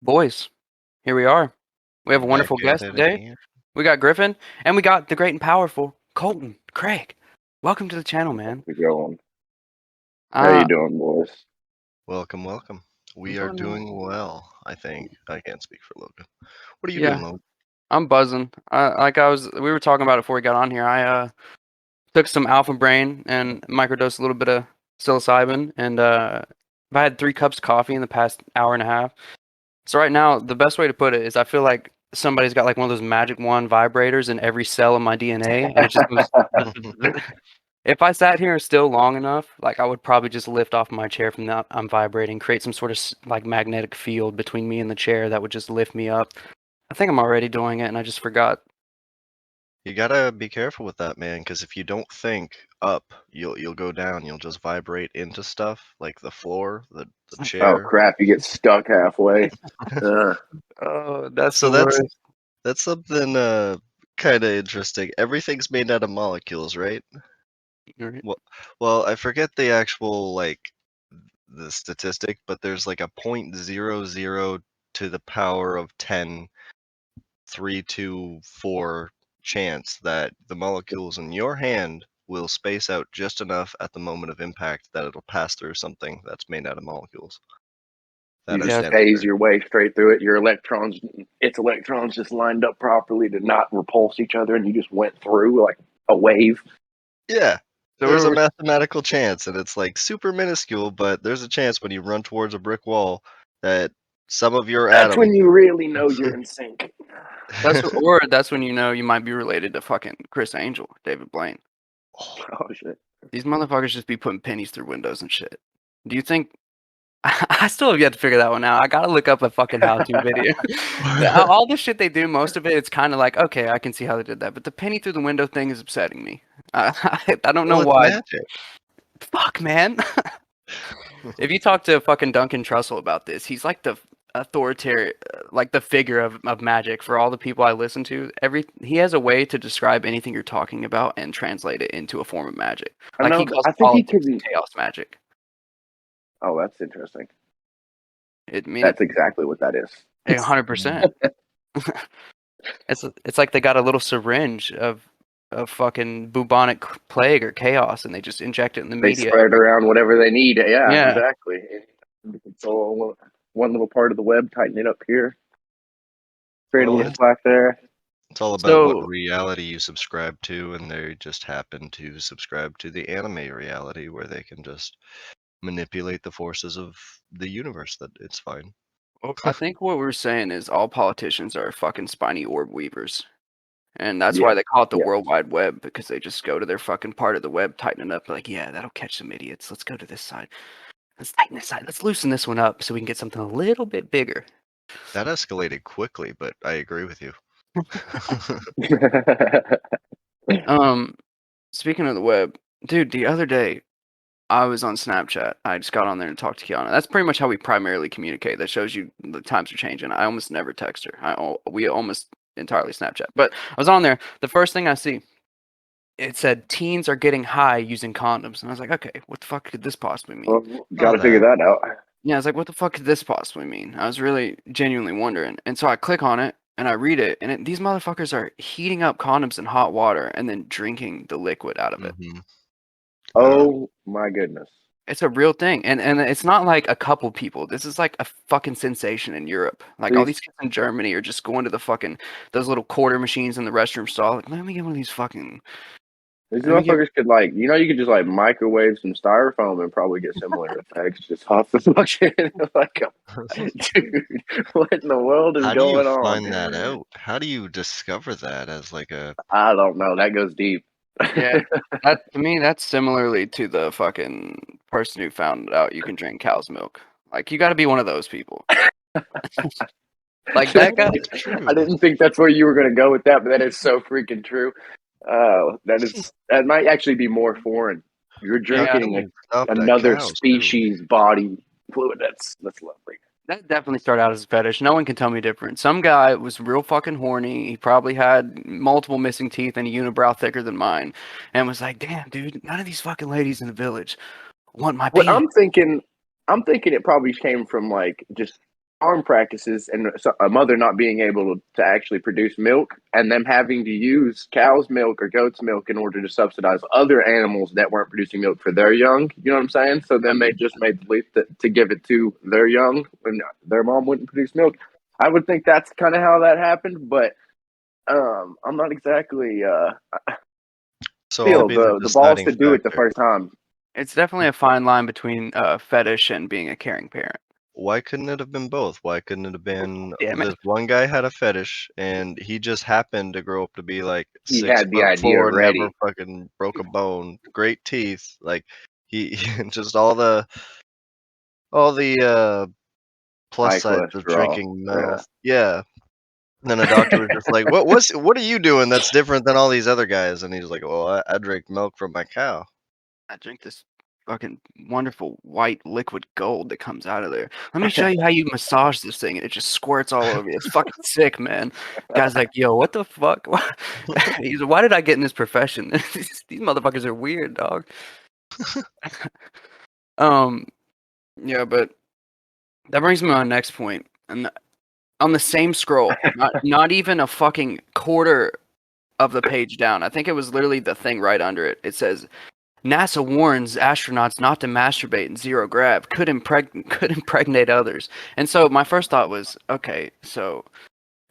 Boys, here we are. We have a Back wonderful at guest it today. again. We got Griffin, and we got the great and powerful Colton. Craig, welcome to the channel, man. We going. How you Uh, doing, boys? Welcome, welcome. We are doing well, I think. I can't speak for Logan. What are you doing, yeah, Logan? I'm buzzing. We were talking about it before we got on here. I took some Alpha Brain and microdosed a little bit of psilocybin, and I had 3 cups of coffee in the past hour and a half. So right now, the best way to put it is I feel like somebody's got like one of those magic wand vibrators in every cell of my DNA, and it just goes. If I sat here still long enough, like I would probably just lift off my chair from that I'm vibrating, create some sort of like magnetic field between me and the chair that would just lift me up. I think I'm already doing it, and I just forgot. You gotta be careful with that, man, because if you don't think up, you'll go down. You'll just vibrate into stuff like the floor, the Oh chair. crap! You get stuck halfway. Oh, that's So the worst. that's something kind of interesting. Everything's made out of molecules, right? Right. Well, I forget the actual the statistic, but there's like a 0.00 to the power of 10 3 to 4 chance that the molecules in your hand will space out just enough at the moment of impact that it'll pass through something that's made out of molecules. You That just stands phase for. your way straight through it. Its electrons just lined up properly to not repulse each other, and you just went through like a wave. Yeah, So there's a we're mathematical chance, and it's like super minuscule, but there's a chance when you run towards a brick wall that some of your That's atoms. when you really know you're in sync. that's when you know you might be related to fucking Chris Angel, David Blaine. Oh shit! These motherfuckers just be putting pennies through windows and shit. Do you think? I still have yet to figure that one out. I gotta look up a fucking how-to video. All the shit they do, most of it, it's kind of like, okay, I can see how they did that. But the penny through the window thing is upsetting me. I don't know Well, it's why. magic. Fuck, man. If you talk to fucking Duncan Trussell about this, he's like the authoritarian, like the figure of magic for all the people I listen to. He has a way to describe anything you're talking about and translate it into a form of magic. I Like know. he calls I think he politics could. chaos magic. Oh, that's interesting. It mean That's exactly what that is. 100%. It's like they got a little syringe of fucking bubonic plague or chaos, and they just inject it in the They media. spread around whatever they need. Yeah, Yeah. exactly. It's all one little part of the web. Tighten it up here. Create a Well, little slack there. It's all about So what reality you subscribe to, and they just happen to subscribe to the anime reality where they can just manipulate the forces of the universe. That it's fine. I think what we're saying is all politicians are fucking spiny orb weavers. And that's Yeah. why they call it the Yeah. World Wide Web, because they just go to their fucking part of the web, tighten it up, like, yeah, that'll catch some idiots. Let's go to this side. Let's tighten this side. Let's loosen this one up so we can get something a little bit bigger. That escalated quickly, but I agree with you. Speaking of the web, dude, the other day I was on Snapchat. I just got on there and talked to Kiana. That's pretty much how we primarily communicate. That shows you the times are changing. I almost never text her. We almost entirely Snapchat. But I was on there. The first thing I see, it said teens are getting high using condoms, and I was like, okay, what the fuck could this possibly mean? Well, gotta figure that out. Yeah, I was like, what the fuck could this possibly mean? I was really genuinely wondering, and so I click on it and I read it, and these motherfuckers are heating up condoms in hot water and then drinking the liquid out of it. Mhm. Oh my goodness. It's a real thing, and it's not like a couple people. This is like a fucking sensation in Europe. Like all these kids in Germany are just going to the fucking those little quarter machines in the restroom stall. Like, let me get one of these fucking. These Let me get. motherfuckers could you could just like microwave some styrofoam and probably get similar effects. Just huff the fucking dude, what in the world is How do you going on? find that out? How do you discover that as like a? I don't know. That goes deep. Yeah, that to me that's similarly to the fucking person who found out you can drink cow's milk. Like you got to be one of those people. Like that guy. It's true. I didn't think that's where you were going to go with that, but that is so freaking true. That might actually be more foreign. You're drinking another species body fluid. That's lovely. That definitely started out as a fetish. No one can tell me different. Some guy was real fucking horny. He probably had multiple missing teeth and a unibrow thicker than mine, and was like, "Damn, dude, none of these fucking ladies in the village want my What penis." I'm thinking it probably came from like just farm practices and a mother not being able to actually produce milk, and them having to use cow's milk or goat's milk in order to subsidize other animals that weren't producing milk for their young. You know what I'm saying? So then they just made the leap to give it to their young when their mom wouldn't produce milk. I would think that's kind of how that happened, but I'm not exactly So the balls to do it the first time. It's definitely a fine line between fetish and being a caring parent. Why couldn't it have been both? Why couldn't it have been Damn this it. one guy had a fetish and he just happened to grow up to be like He 6 had the foot idea four, ready. never fucking broke a bone, great teeth, like he just all the plus High sides of cholesterol. drinking milk. Yeah. And then a doctor was just like, what are you doing that's different than all these other guys? And he's like, well, I drink milk from my cow. I drink this fucking wonderful white liquid gold that comes out of there. Let me show you how you massage this thing, and it just squirts all over you. It's fucking sick, man. Guy's like, yo, what the fuck? He's like, why did I get in this profession? These motherfuckers are weird, dog. Yeah, but that brings me to my next point. And on the same scroll, not even a fucking quarter of the page down. I think it was literally the thing right under it. It says, NASA warns astronauts not to masturbate in zero grav. Could impregnate others. And so my first thought was, okay, so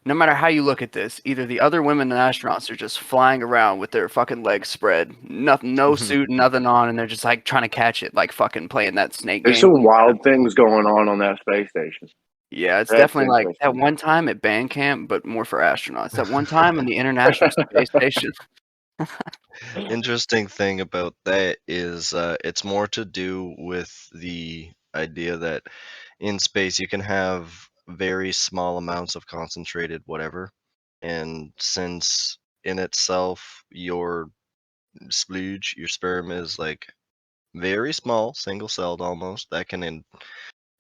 no matter how you look at this, either the other women and astronauts are just flying around with their fucking legs spread, no suit, nothing on, and they're just like trying to catch it, like fucking playing that snake There's game. some wild things going on that space station. Yeah, it's definitely like that one time at band camp, but more for astronauts. That one time in the International Space Station. Interesting thing about that is it's more to do with the idea that in space you can have very small amounts of concentrated whatever, and since in itself your splooge, your sperm is like very small, single-celled almost, that can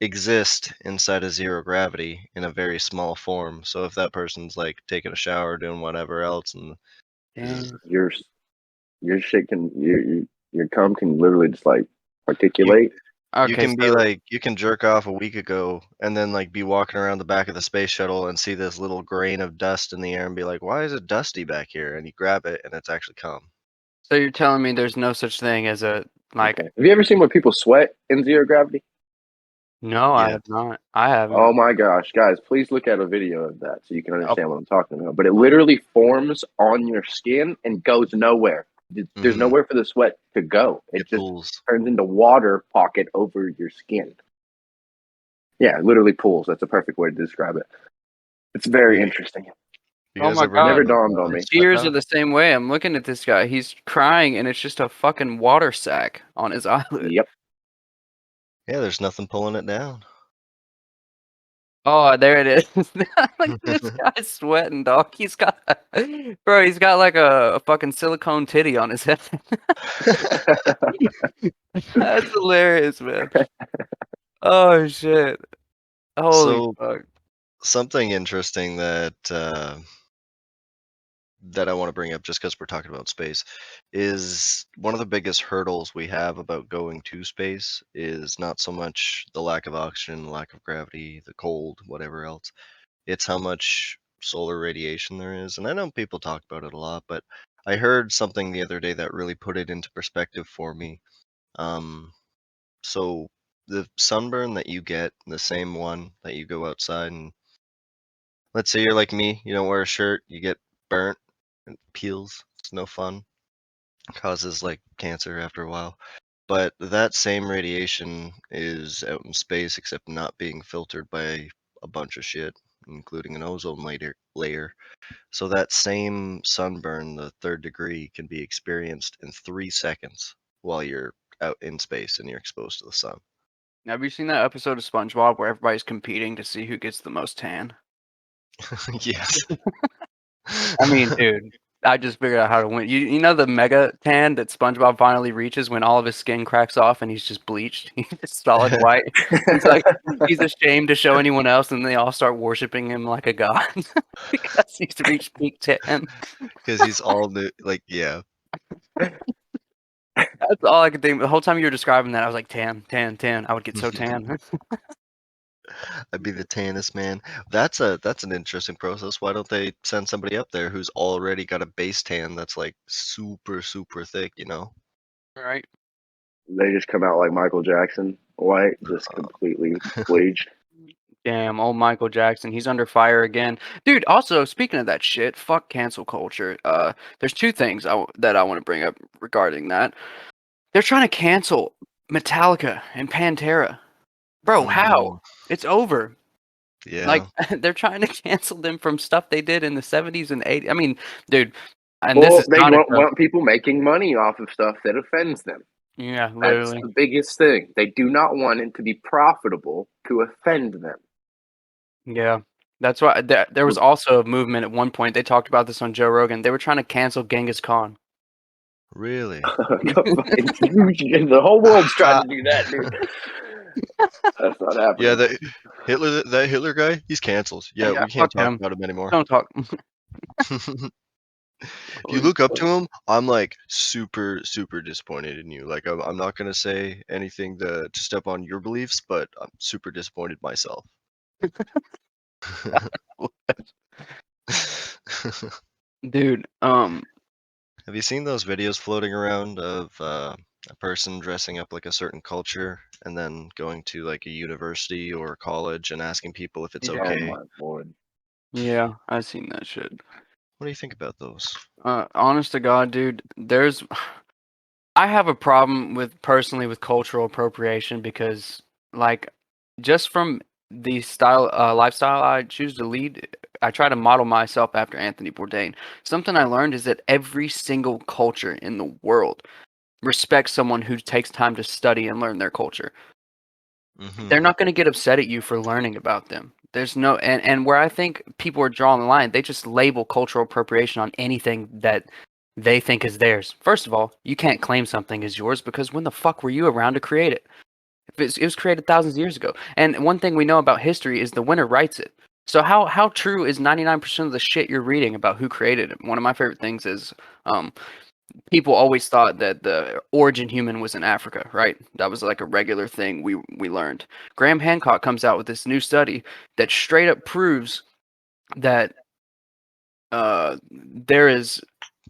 exist inside of zero gravity in a very small form. So if that person's like taking a shower, doing whatever else, and your shit can your cum can literally just like articulate. You can be like, you can jerk off a week ago and then like be walking around the back of the space shuttle and see this little grain of dust in the air and be like, why is it dusty back here? And you grab it and it's actually cum. So you're telling me there's no such thing as a like? Okay. Have you ever seen when people sweat in zero gravity? No, yeah. I have not. I haven't. Oh my gosh, guys, please look at a video of that so you can understand what I'm talking about. But it literally forms on your skin and goes nowhere. There's nowhere for the sweat to go. It just turns into water pocket over your skin. Yeah, it literally pools. That's a perfect way to describe it. It's very interesting. Oh my god! Never dawned on me. Tears are the same way. I'm looking at this guy. He's crying, and it's just a fucking water sack on his eyelid. Yep. Yeah, there's nothing pulling it down. Oh, there it is. Like this guy's sweating, dog. He's got like a fucking silicone titty on his head. That's hilarious, man. Oh shit. Holy fuck. Something interesting that I want to bring up, just because we're talking about space, is one of the biggest hurdles we have about going to space is not so much the lack of oxygen, the lack of gravity, the cold, whatever else. It's how much solar radiation there is. And I know people talk about it a lot, but I heard something the other day that really put it into perspective for me. So the sunburn that you get, the same one that you go outside and let's say you're like me, you don't wear a shirt, you get burnt, it peels, it's no fun, causes like cancer after a while. But that same radiation is out in space, except not being filtered by a bunch of shit, including an ozone layer. So that same sunburn, the 3rd degree, can be experienced in 3 seconds while you're out in space and you're exposed to the sun. Have you seen that episode of SpongeBob where everybody's competing to see who gets the most tan? Yes. I mean, dude, I just figured out how to win. You know the mega tan that SpongeBob finally reaches when all of his skin cracks off and he's just bleached. He's just solid white. He's like, he's ashamed to show anyone else, and they all start worshiping him like a god because he's reached peak tan. Because he's all new, like, yeah. That's all I could think. The whole time you were describing that, I was like, tan. I would get so tan. I'd be the tannest man. That's an interesting process. Why don't they send somebody up there who's already got a base tan that's like super, super thick, you know? Right. They just come out like Michael Jackson, white, just completely bleached. Damn, old Michael Jackson. He's under fire again. Dude, also, speaking of that shit, fuck cancel culture. There's two things that I want to bring up regarding that. They're trying to cancel Metallica and Pantera. Bro, how? It's over. Like, Yeah. they're trying to cancel them from stuff they did in the 70s and 80s. I mean, dude, and this Well, is they not a don't joke. want people making money off of stuff that offends them. Yeah, That's literally. the biggest thing. They do not want it to be profitable to offend them. Yeah. That's why there was also a movement at one point. They talked about this on Joe Rogan. They were trying to cancel Genghis Khan. Really? The whole world's trying to do that, dude. That's not happening. Yeah, that Hitler guy, he's canceled. Yeah, we can't talk about him anymore. Don't talk. If you look up to him, I'm like super, super disappointed in you. Like I'm not gonna say anything to step on your beliefs, but I'm super disappointed myself. Dude, have you seen those videos floating around of a person dressing up like a certain culture and then going to like a university or college and asking people if it's Yeah. okay? Oh my lord. Yeah, I've seen that shit. What do you think about those? Honest to God, dude, I have a problem personally with cultural appropriation because, like, just from the lifestyle I choose to lead, I try to model myself after Anthony Bourdain. Something I learned is that every single culture in the world respects someone who takes time to study and learn their culture. They're not going to get upset at you for learning about them. There's no, and where I think people are drawing the line, they just label cultural appropriation on anything that they think is theirs. First of all, you can't claim something as yours because when the fuck were you around to create it? It was created thousands of years ago. And one thing we know about history is the winner writes it. So how true is 99% of the shit you're reading about who created it? One of my favorite things is people always thought that the origin human was in Africa, right? That was like a regular thing we learned. Graham Hancock comes out with this new study that straight up proves that there is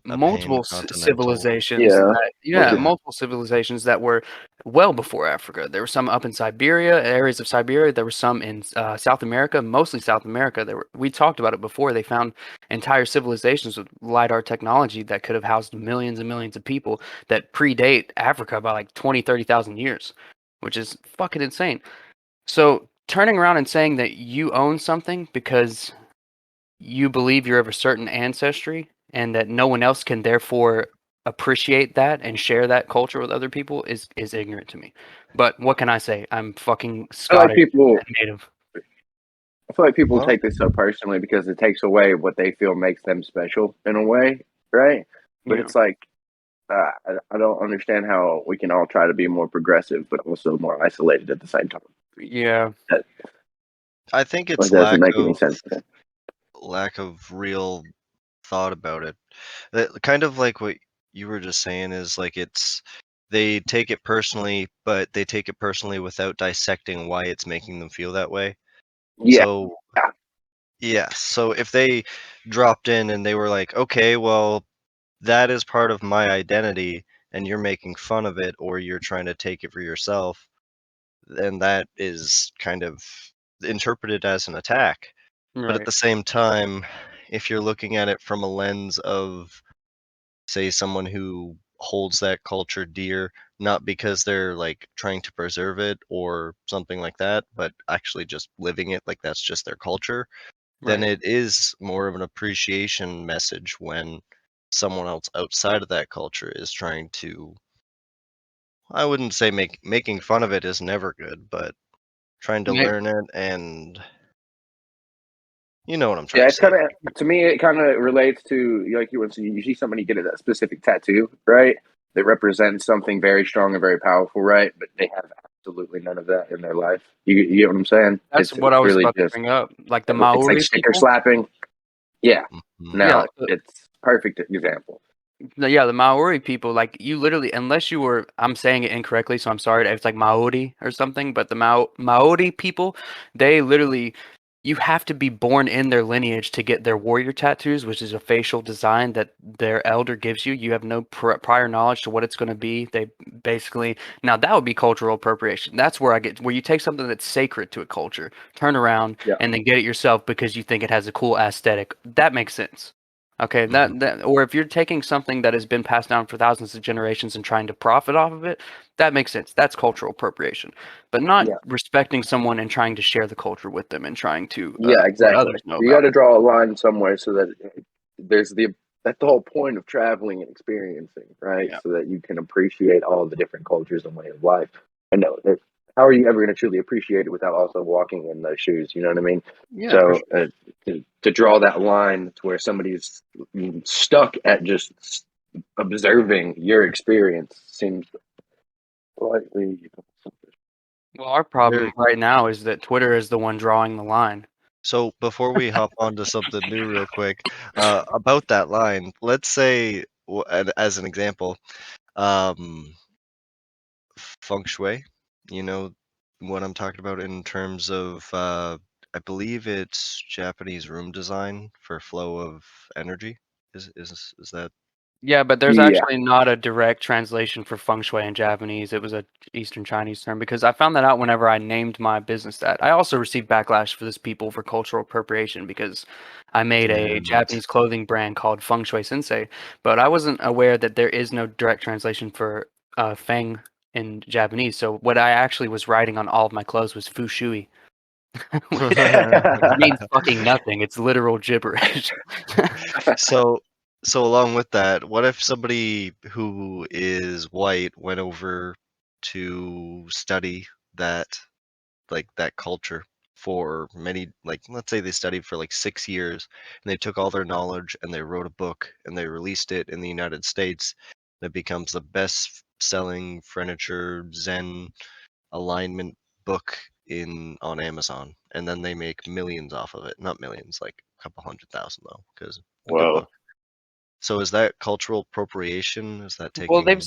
multiple civilizations multiple civilizations that were well before Africa. There were some up in Siberia, areas of Siberia. There were some in South America, mostly South America. We talked about it before. They found entire civilizations with LiDAR technology that could have housed millions and millions of people that predate Africa by like 20, 30,000 years, which is fucking insane. So turning around and saying that you own something because you believe you're of a certain ancestry and that no one else can therefore appreciate that and share that culture with other people is ignorant to me. But what can I say? I'm fucking Scottish native. I feel like people take this so personally because it takes away what they feel makes them special in a way, right? But it's like I don't understand how we can all try to be more progressive but also more isolated at the same time. Yeah. I think it's doesn't make any sense. Lack of real thought about it. Kind of like what you were just saying is like they take it personally, but they take it personally without dissecting why it's making them feel that way. Yeah. So yeah, so if they dropped in and they were like, okay, well, that is part of my identity and you're making fun of it or you're trying to take it for yourself, then that is kind of interpreted as an attack. Right. But at the same time, if you're looking at it from a lens of, say, someone who holds that culture dear, not because they're like trying to preserve it or something like that, but actually just living it like that's just their culture, then it is more of an appreciation message when someone else outside of that culture is trying to, I wouldn't say making fun of it is never good, but trying to learn it, and you know what I'm trying to say. To me, it kind of relates to like you see somebody get a specific tattoo, right? That represents something very strong and very powerful, right? But they have absolutely none of that in their life. You get what I'm saying? That's what I was really about to bring up. Like the Maori it's like sticker slapping. Yeah. Mhm. No, it's perfect example. Yeah, the Maori people, like you literally, unless you were, I'm saying it incorrectly, so I'm sorry. It's like Maori or something, but the Maori people, they literally, you have to be born in their lineage to get their warrior tattoos, which is a facial design that their elder gives you. You have no prior knowledge to what it's going to be. They basically, now that would be cultural appropriation. That's where where you take something that's sacred to a culture, turn around, Yeah. and then get it yourself because you think it has a cool aesthetic. That makes sense. Okay, or if you're taking something that has been passed down for thousands of generations and trying to profit off of it, that makes sense. That's cultural appropriation, but not Yeah. respecting someone and trying to share the culture with them and trying to Yeah, let exactly. others know You about got to it. draw a line somewhere so that that's the whole point of traveling and experiencing, right? Yeah. So that you can appreciate all the different cultures and way of life. I know that. How are you ever going to truly appreciate it without also walking in those shoes? You know what I mean? Yeah, for So sure. to draw that line to where somebody's stuck at just observing your experience seems slightly. Well, our problem right now is that Twitter is the one drawing the line. So before we hop on to something new real quick, about that line, let's say, as an example, um, feng shui, you know what I'm talking about in terms of, I believe it's Japanese room design for flow of energy. Is that? Yeah, but there's Yeah, actually not a direct translation for feng shui in Japanese. It was a Eastern Chinese term because I found that out whenever I named my business that. I also received backlash for this people for cultural appropriation because I made a And Japanese clothing brand called Feng Shui Sensei, but I wasn't aware that there is no direct translation for feng in Japanese. So what I actually was writing on all of my clothes was fu shui, which means fucking nothing. It's literal gibberish. so so along with that, what if somebody who is white went over to study that that culture for many, like, let's say they studied for like 6 years and they took all their knowledge and they wrote a book and they released it in the United States, and it becomes the best selling furniture Zen alignment book in on Amazon, and then they make millions off of it. Not millions, like a couple 100,000 though, because a good whoa. book. So is that cultural appropriation? Is that Well, taking?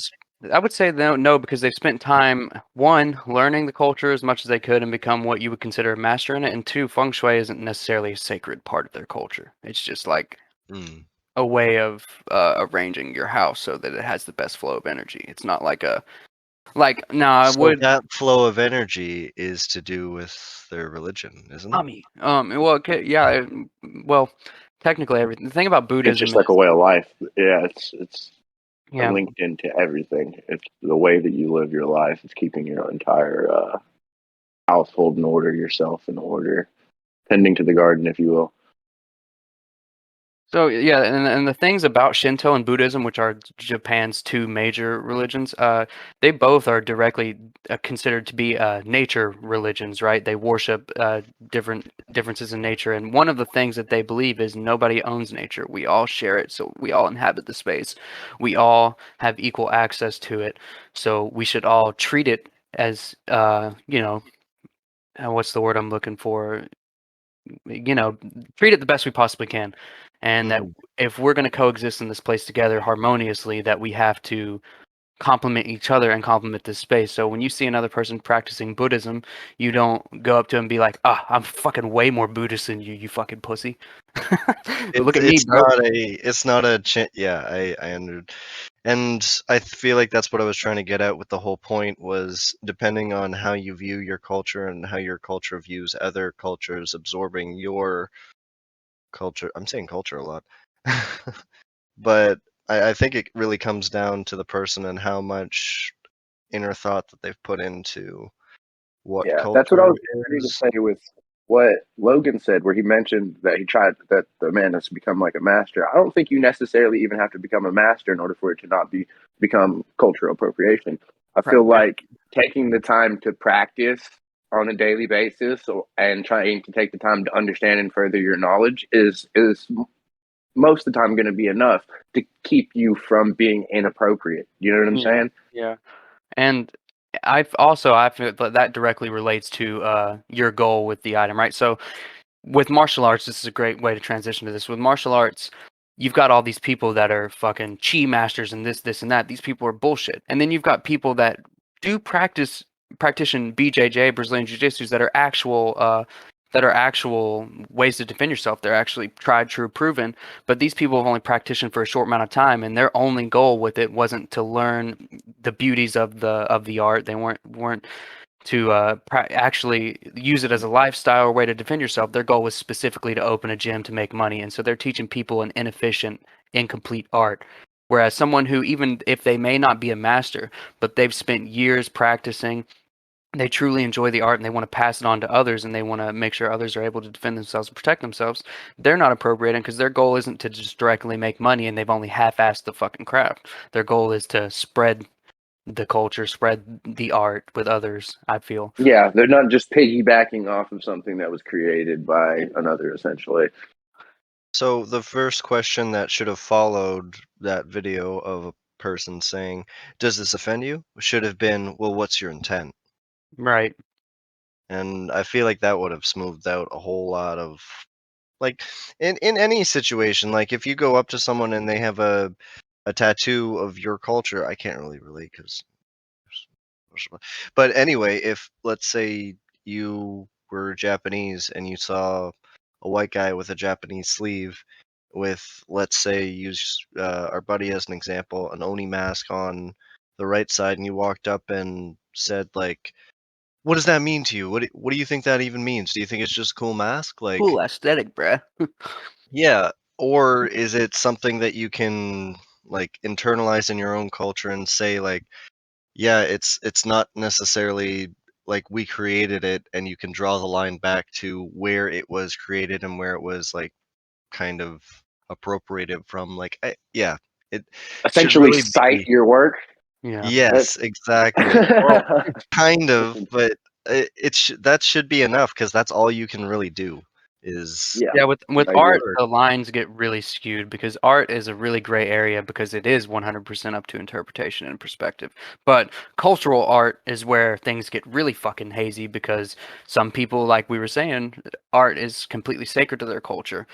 I would say no, because they've spent time, one, learning the culture as much as they could and become what you would consider a master in it, and two, feng shui isn't necessarily a sacred part of their culture. It's just like Mm. a way of arranging your house so that it has the best flow of energy. It's not like now I So would. that flow of energy is to do with their religion, isn't it? Well, yeah, well, technically everything. The thing about It's Buddhism just like a is, way of life. Yeah, it's yeah, linked into everything. It's the way that you live your life. It's keeping your entire household in order, yourself in order, tending to the garden, if you will. so yeah, and the things about Shinto and Buddhism, which are Japan's two major religions, they both are directly considered to be nature religions, right? They worship different differences in nature, and one of the things that they believe is nobody owns nature. We all share it, so we all inhabit the space. We all have equal access to it, so we should all treat it as what's the word I'm looking for? Treat it the best we possibly can. And that Mm. if we're going to coexist in this place together harmoniously, that we have to complement each other and complement this space. So when you see another person practicing Buddhism, you don't go up to him and be like, I'm fucking way more Buddhist than you, you fucking pussy. Look at me, bro. It's not a yeah, I under and I feel like that's what I was trying to get at with the whole point was depending on how you view your culture and how your culture views other cultures absorbing your culture. I'm saying culture a lot. But I think it really comes down to the person and how much inner thought that they've put into what Yeah, that's what I culture was ready to is. say with what Logan said, where he mentioned that he tried that the man has become like a master. I don't think you necessarily even have to become a master in order for it to not become cultural appropriation. I Right. feel like taking the time to practice on a daily basis and trying to take the time to understand and further your knowledge is most of the time going to be enough to keep you from being inappropriate. You know what I'm saying? Yeah. And I feel that directly relates to your goal with the item, right? So with martial arts, this is a great way to transition to this. With martial arts, you've got all these people that are fucking chi masters and this and that. These people are bullshit. And then you've got people that do practice BJJ, Brazilian Jiu-Jitsu, that are actual ways to defend yourself. They're actually tried, true, proven. But these people have only practiced for a short amount of time, and their only goal with it wasn't to learn the beauties of the art. They weren't to actually use it as a lifestyle or way to defend yourself. Their goal was specifically to open a gym to make money, and so they're teaching people an inefficient, incomplete art. Whereas someone who, even if they may not be a master, but they've spent years practicing, they truly enjoy the art and they want to pass it on to others, and they want to make sure others are able to defend themselves and protect themselves, they're not appropriating, because their goal isn't to just directly make money, and they've only half-assed the fucking craft. Their goal is to spread the culture, spread the art with others, I feel. Yeah, they're not just piggybacking off of something that was created by another, essentially. So the first question that should have followed that video of a person saying, "Does this offend you?" should have been, "Well, what's your intent?" Right. And I feel like that would have smoothed out a whole lot of, like, in any situation, like if you go up to someone and they have a tattoo of your culture, I can't really relate because, but anyway, if let's say you were Japanese and you saw a white guy with a Japanese sleeve with, let's say, use our buddy as an example, an Oni mask on the right side, and you walked up and said, like, what does that mean to you? What do you think that even means? Do you think it's just a cool mask? Like, Cool aesthetic, bruh. yeah, or is it something that you can like internalize in your own culture and say, like, yeah, it's not necessarily like we created it, and you can draw the line back to where it was created and where it was like kind of appropriated from. Like, yeah, it should Essentially, really cite be. your work. Yeah. Yes, exactly. Well, kind of, but that should be enough, because that's all you can really do is Yeah. Yeah, with I art, agree. the lines get really skewed, because art is a really gray area, because it is 100% up to interpretation and perspective. But cultural art is where things get really fucking hazy, because some people, like we were saying, art is completely sacred to their culture.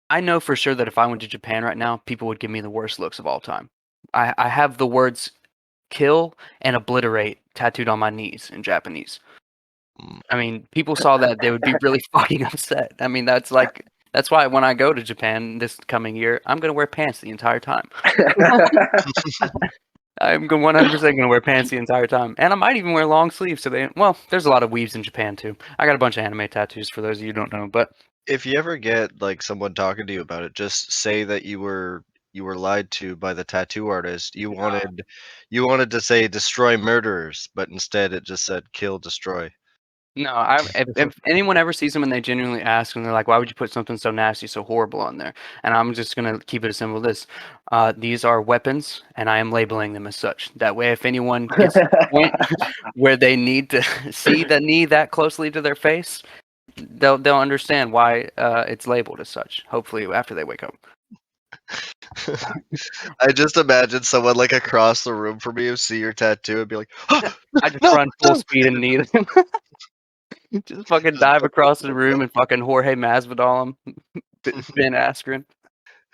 I know for sure that if I went to Japan right now, people would give me the worst looks of all time. I have the words kill and obliterate tattooed on my knees in Japanese. mm, I mean, people saw that, they would be really fucking upset. I mean, that's why when I go to Japan this coming year, I'm gonna wear pants the entire time. I'm 100% gonna wear pants the entire time, and I might even wear long sleeves. Well, there's a lot of weaves in Japan too. I got a bunch of anime tattoos for those of you who don't know, but if you ever get like someone talking to you about it, just say that you were lied to by the tattoo artist. You wanted to say destroy murderers, but instead it just said kill, destroy. no, if anyone ever sees them and they genuinely ask and they're like, "Why would you put something so nasty, so horrible on there?" And I'm just gonna keep it as simple as this: these are weapons, and I am labeling them as such. That way, if anyone gets to the point where they need to see the knee that closely to their face, they'll understand why it's labeled as such. Hopefully, after they wake up. I just imagine someone like across the room from you see your tattoo and be like, "Oh, I just no, run full no!" speed and knee them. Just fucking Just dive jump across over the the room and fucking Jorge Masvidal him. Ben Askren.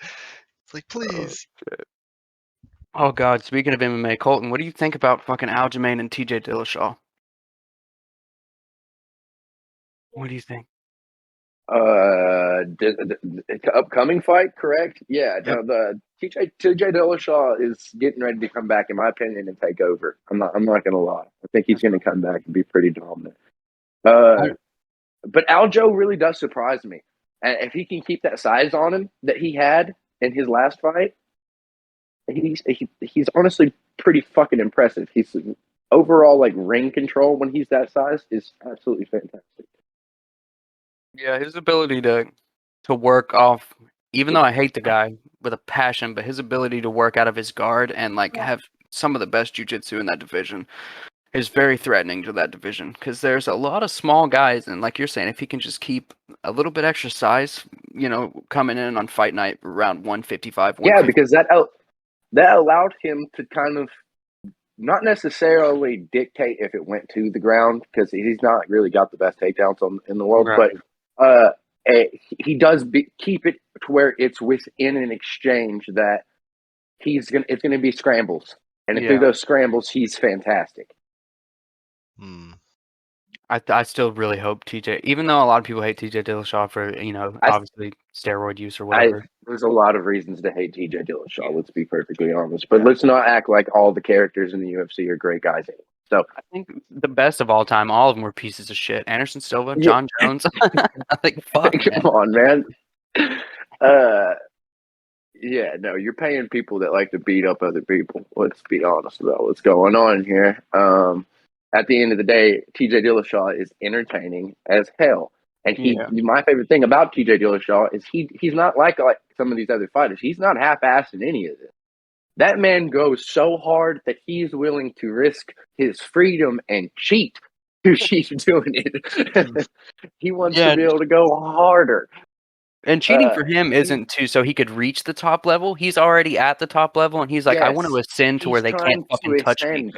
It's like, please. Oh God! Speaking of MMA, Colton, what do you think about fucking Aljamain and TJ Dillashaw? What do you think? Upcoming fight, correct? Yeah. Yep. No, the TJ Dillashaw is getting ready to come back, in my opinion, and take over. I'm not gonna lie. I think he's gonna come back and be pretty dominant. But Aljo really does surprise me. And if he can keep that size on him that he had in his last fight, he's honestly pretty fucking impressive. He's overall, like, ring control when he's that size is absolutely fantastic. Yeah, his ability to work off, even though I hate the guy with a passion, but his ability to work out of his guard and like have some of the best jiu-jitsu in that division is very threatening to that division, because there's a lot of small guys, and like you're saying, if he can just keep a little bit extra size, coming in on fight night around 155, Yeah, 150. because that allowed him to kind of not necessarily dictate if it went to the ground, because he's not really got the best takedowns in the world, Right. but he does keep it to where it's within an exchange that it's gonna be scrambles, and through those scrambles, he's fantastic. I still really hope TJ, even though a lot of people hate TJ Dillashaw for obviously steroid use or whatever. There's a lot of reasons to hate TJ Dillashaw. Let's be perfectly honest, but let's not act like all the characters in the UFC are great guys. So I think the best of all time, all of them were pieces of shit. Anderson Silva, John Jones. Like, fuck, come on, man. Yeah, no, you're paying people that like to beat up other people. Let's be honest about what's going on here. At the end of the day, TJ Dillashaw is entertaining as hell. And my favorite thing about TJ Dillashaw is he's not like some of these other fighters. He's not half-assed in any of this. That man goes so hard that he's willing to risk his freedom and cheat to keep doing it. He wants to be able to go harder. And cheating for him isn't so he could reach the top level. He's already at the top level, and he's like, I want to ascend to where they can't fucking touch me.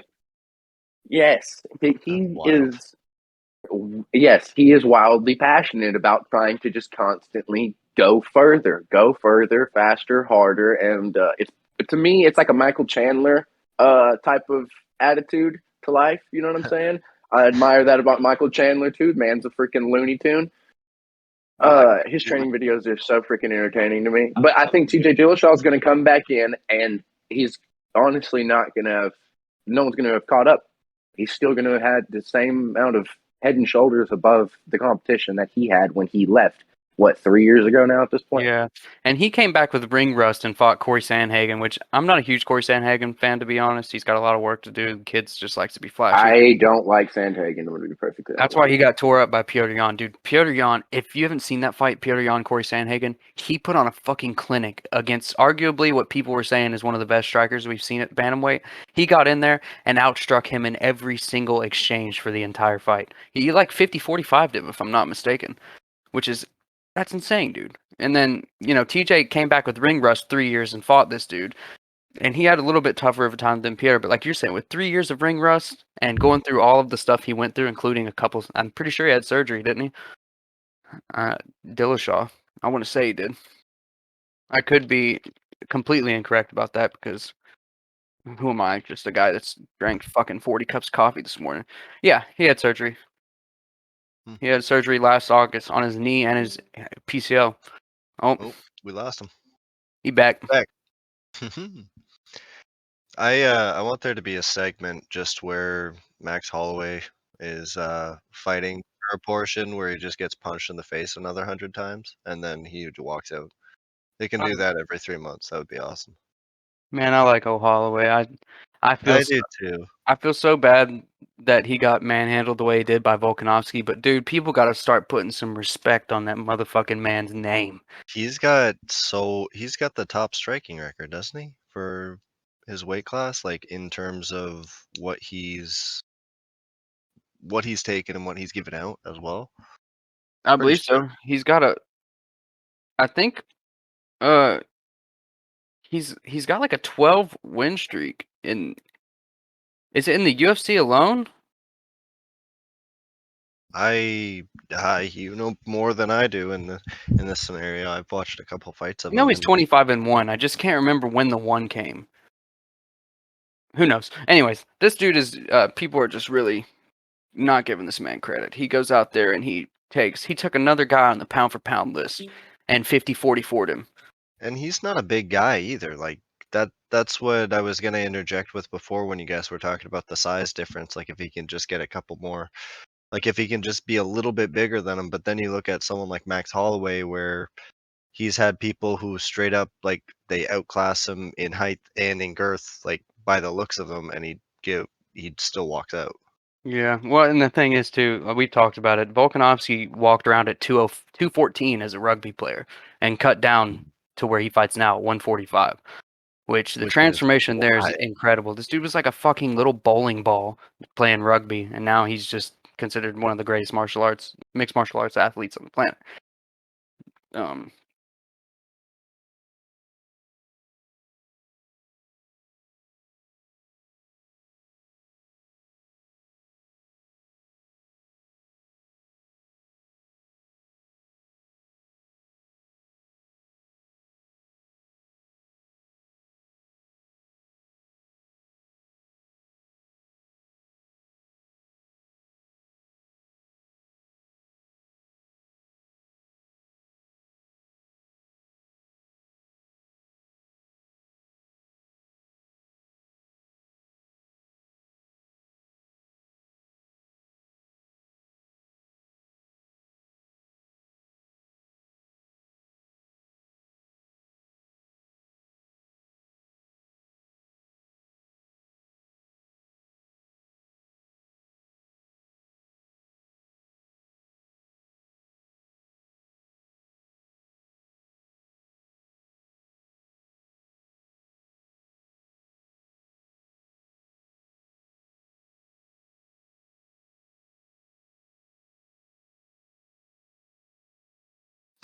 Yes, he is. Yes, he is wildly passionate about trying to just constantly go further, faster, harder, and to me, it's like a Michael Chandler type of attitude to life. You know what I'm saying? I admire that about Michael Chandler too. Man's a freaking Looney Tune. His training videos are so freaking entertaining to me. But I think TJ Dillashaw is going to come back in, and he's honestly not going to have. No one's going to have caught up. He's still going to have had the same amount of head and shoulders above the competition that he had when he left. What, 3 years ago now at this point? Yeah, and he came back with ring rust and fought Corey Sandhagen, which I'm not a huge Corey Sandhagen fan, to be honest. He's got a lot of work to do. The kid just likes to be flashy. I don't like Sandhagen, to be perfectly honest. That's why he got tore up by Petr Yan. Dude, Petr Yan, if you haven't seen that fight, Petr Yan, Corey Sandhagen, he put on a fucking clinic against arguably what people were saying is one of the best strikers we've seen at bantamweight. He got in there and outstruck him in every single exchange for the entire fight. He like 50-45'd him, if I'm not mistaken, that's insane, dude. And then, TJ came back with ring rust 3 years and fought this dude. And he had a little bit tougher of a time than Pierre, but like you're saying, with 3 years of ring rust and going through all of the stuff he went through, including I'm pretty sure he had surgery, didn't he? Dillashaw. I want to say he did. I could be completely incorrect about that because who am I? Just a guy that's drank fucking 40 cups of coffee this morning. Yeah, he had surgery. He had surgery last August on his knee and his PCL. Oh, we lost him. He back. I want there to be a segment just where Max Holloway is fighting for a portion where he just gets punched in the face another 100 times and then he walks out. They can do that every 3 months. That would be awesome. Man, I like Holloway. I do too. I feel so bad that he got manhandled the way he did by Volkanovski, but dude, people got to start putting some respect on that motherfucking man's name. He's got the top striking record, doesn't he? For his weight class, like in terms of what he's taken and what he's given out as well. I believe so. He's got I think he's got like a 12 win streak is it in the UFC alone? You know more than I do in this scenario. I've watched a couple fights of him. He's 25-1. I just can't remember when the one came. Who knows? Anyways, this dude is people are just really not giving this man credit. He goes out there and he took another guy on the pound for pound list and 50-44'd him. And he's not a big guy either. Like that's what I was going to interject with before when you guys were talking about the size difference. Like if he can just get a couple more, like if he can just be a little bit bigger than him. But then you look at someone like Max Holloway where he's had people who straight up like they outclass him in height and in girth, like by the looks of him, and he'd still walks out. Yeah, well, and the thing is too, we talked about it. Volkanovski walked around at 214 as a rugby player and cut down to where he fights now at 145. Which transformation there is incredible. This dude was like a fucking little bowling ball playing rugby, and now he's just considered one of the greatest mixed martial arts athletes on the planet.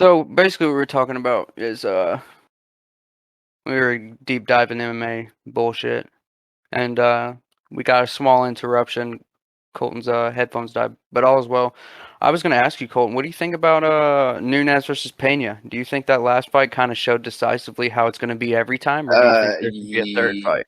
So basically, what we're talking about is we were deep diving MMA bullshit, and we got a small interruption. Colton's headphones died, but all is well. I was going to ask you, Colton, what do you think about Nunes versus Pena? Do you think that last fight kind of showed decisively how it's going to be every time, or do you think there could be a third fight?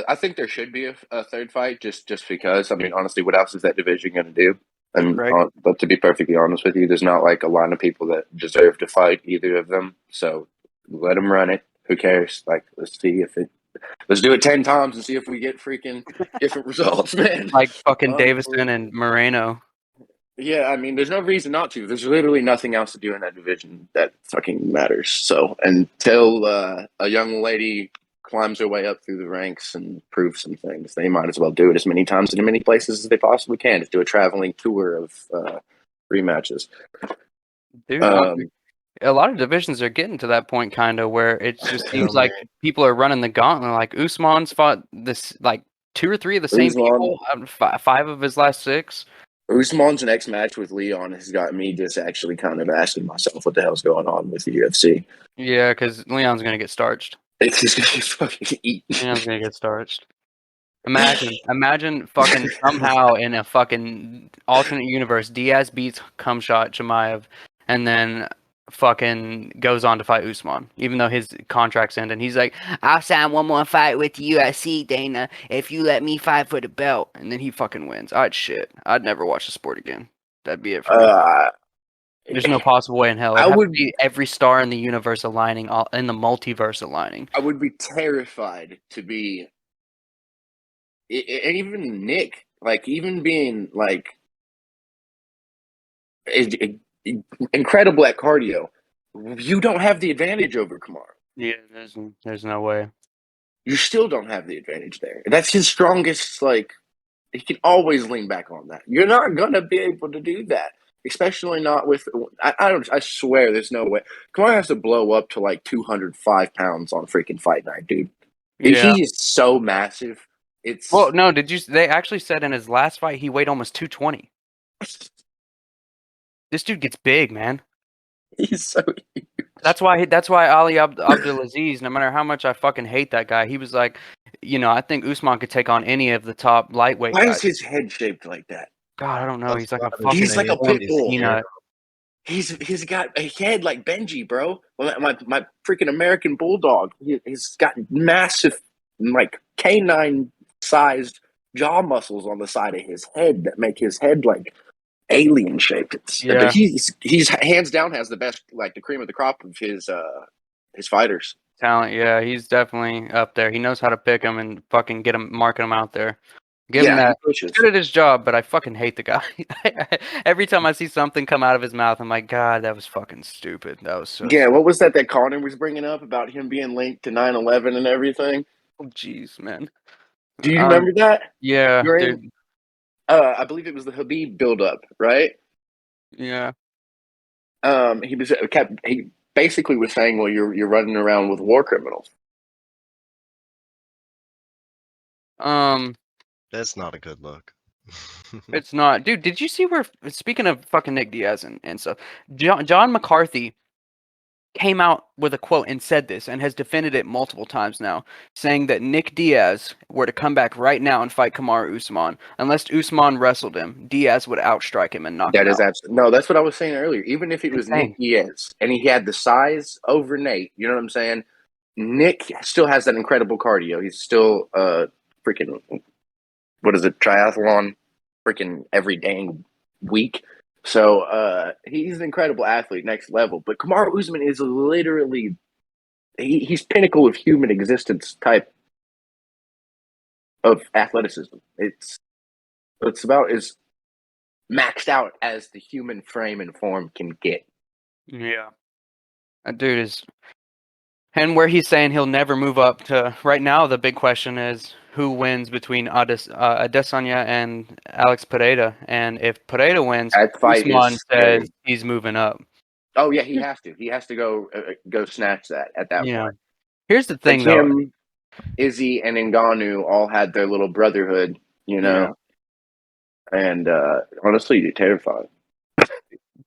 I think there should be a third fight, just because. I mean, honestly, what else is that division going to do? And Right. but to be perfectly honest with you, there's not like a line of people that deserve to fight either of them. So let them run it. Who cares? Like, let's see if it. Let's do it 10 times and see if we get freaking different results, man. Like fucking Honestly. Davison and Moreno. Yeah, I mean, there's no reason not to. There's literally nothing else to do in that division that fucking matters. So until a young lady climbs her way up through the ranks and proves some things, they might as well do it as many times in as many places as they possibly can. Just do a traveling tour of rematches. Dude, a lot of divisions are getting to that point, kind of, where it just seems like people are running the gauntlet. Like Usman's fought this, like 2 or 3 of the same people, 5 of his last 6. Usman's next match with Leon has got me just actually kind of asking myself what the hell's going on with the UFC. Yeah, because Leon's gonna get starched. It's just gonna be fucking eaten. Leon's gonna get starched. Imagine fucking somehow in a fucking alternate universe, Diaz beats Cumshot Chimaev, and then fucking goes on to fight Usman, even though his contract's ended. He's like, I'll sign one more fight with the UFC, Dana, if you let me fight for the belt. And then he fucking wins. I'd never watch the sport again. That'd be it for me. There's no possible way in hell. I would be every star in the universe aligning, in the multiverse aligning. I would be terrified to be, and even Nick, like, even being like incredible at cardio, you don't have the advantage over Kamaru. Yeah, there's no way. You still don't have the advantage there. That's his strongest. Like, he can always lean back on that. You're not gonna be able to do that, especially not with. I swear, there's no way. Kamaru has to blow up to like 205 pounds on freaking fight night, dude. Yeah. He is so massive. It's well, no. They actually said in his last fight he weighed almost 220. This dude gets big, man. He's so huge. That's why Ali Abdulaziz, no matter how much I fucking hate that guy, he was like, I think Usman could take on any of the top lightweight guys. Why is his head shaped like that? God, I don't know. He's like a pit bull. He's got a head like Benji, bro. My freaking American bulldog. He's got massive, like, canine-sized jaw muscles on the side of his head that make his head like alien shaped. But he's hands down has the best, like, the cream of the crop of his fighters. Talent, yeah, he's definitely up there. He knows how to pick him and fucking marking him out there. Give him that. He's good at his job, but I fucking hate the guy. Every time I see something come out of his mouth, I'm like, God, that was fucking stupid. That was so stupid. What was that Connor was bringing up about him being linked to 9/11 and everything? Oh, jeez, man. Do you remember that? Yeah, dude. I believe it was the Habib buildup, right? Yeah. He basically was saying, well, you're running around with war criminals. That's not a good look. It's not. Dude, did you see speaking of fucking Nick Diaz and stuff, John McCarthy came out with a quote and said this and has defended it multiple times now, saying that Nick Diaz were to come back right now and fight Kamaru Usman, unless Usman wrestled him, Diaz would outstrike him and knock him out. No, that's what I was saying earlier. Even if it was Nick Diaz and he had the size over Nate, you know what I'm saying? Nick still has that incredible cardio. He's still freaking, what is it, triathlon freaking every dang week. So he's an incredible athlete, next level. But Kamaru Usman is literally, he's pinnacle of human existence type of athleticism. It's about as maxed out as the human frame and form can get. Yeah. That dude is... And where he's saying he'll never move up to... Right now, the big question is who wins between Adesanya and Alex Pereira. And if Pereira wins, Usman says he's moving up. Oh, yeah, he has to. He has to go snatch that at that point. Here's the thing, though. Him, Izzy, and Ngannou all had their little brotherhood, you know? Yeah. And honestly, you're terrified.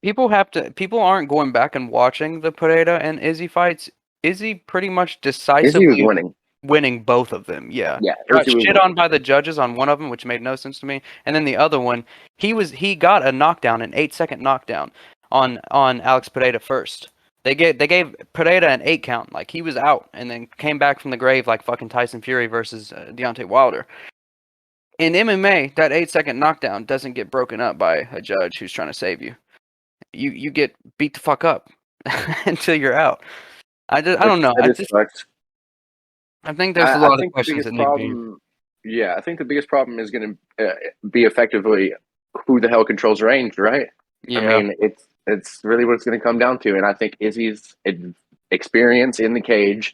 People aren't going back and watching the Pereira and Izzy fights. Izzy pretty much Izzy was decisively winning both of them. Yeah. Yeah, Got Izzy was shit winning. on by the judges on one of them, which made no sense to me. And then the other one, he got a knockdown, an 8-second knockdown on Alex Pereira first. They gave Pereira an 8 count, like he was out, and then came back from the grave like fucking Tyson Fury versus Deontay Wilder. In MMA, that 8-second knockdown doesn't get broken up by a judge who's trying to save you. You get beat the fuck up until you're out. I don't know. I think there's a lot of questions that need to be. Yeah, I think the biggest problem is going to be effectively who the hell controls range, right? Yeah. I mean, it's really what it's going to come down to, and I think Izzy's experience in the cage,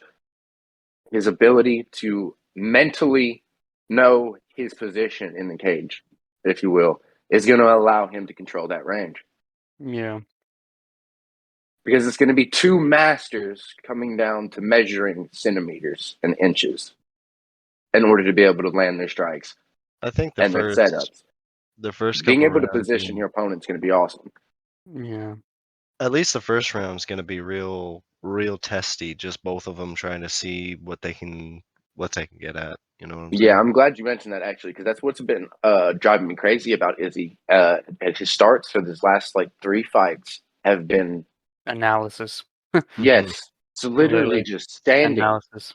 his ability to mentally know his position in the cage, if you will, is going to allow him to control that range. Yeah. Because it's going to be two masters coming down to measuring centimeters and inches in order to be able to land their strikes. I think their setups. The first being able to position your opponent's going to be awesome. Yeah. At least the first round is going to be real testy. Just both of them trying to see what they can get at. You know what I'm saying? Yeah, I'm glad you mentioned that actually, because that's what's been driving me crazy about Izzy. At his starts for his last 3 fights have been analysis. Yes, so literally just standing analysis.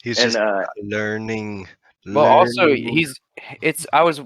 He's just learning. Well, also I was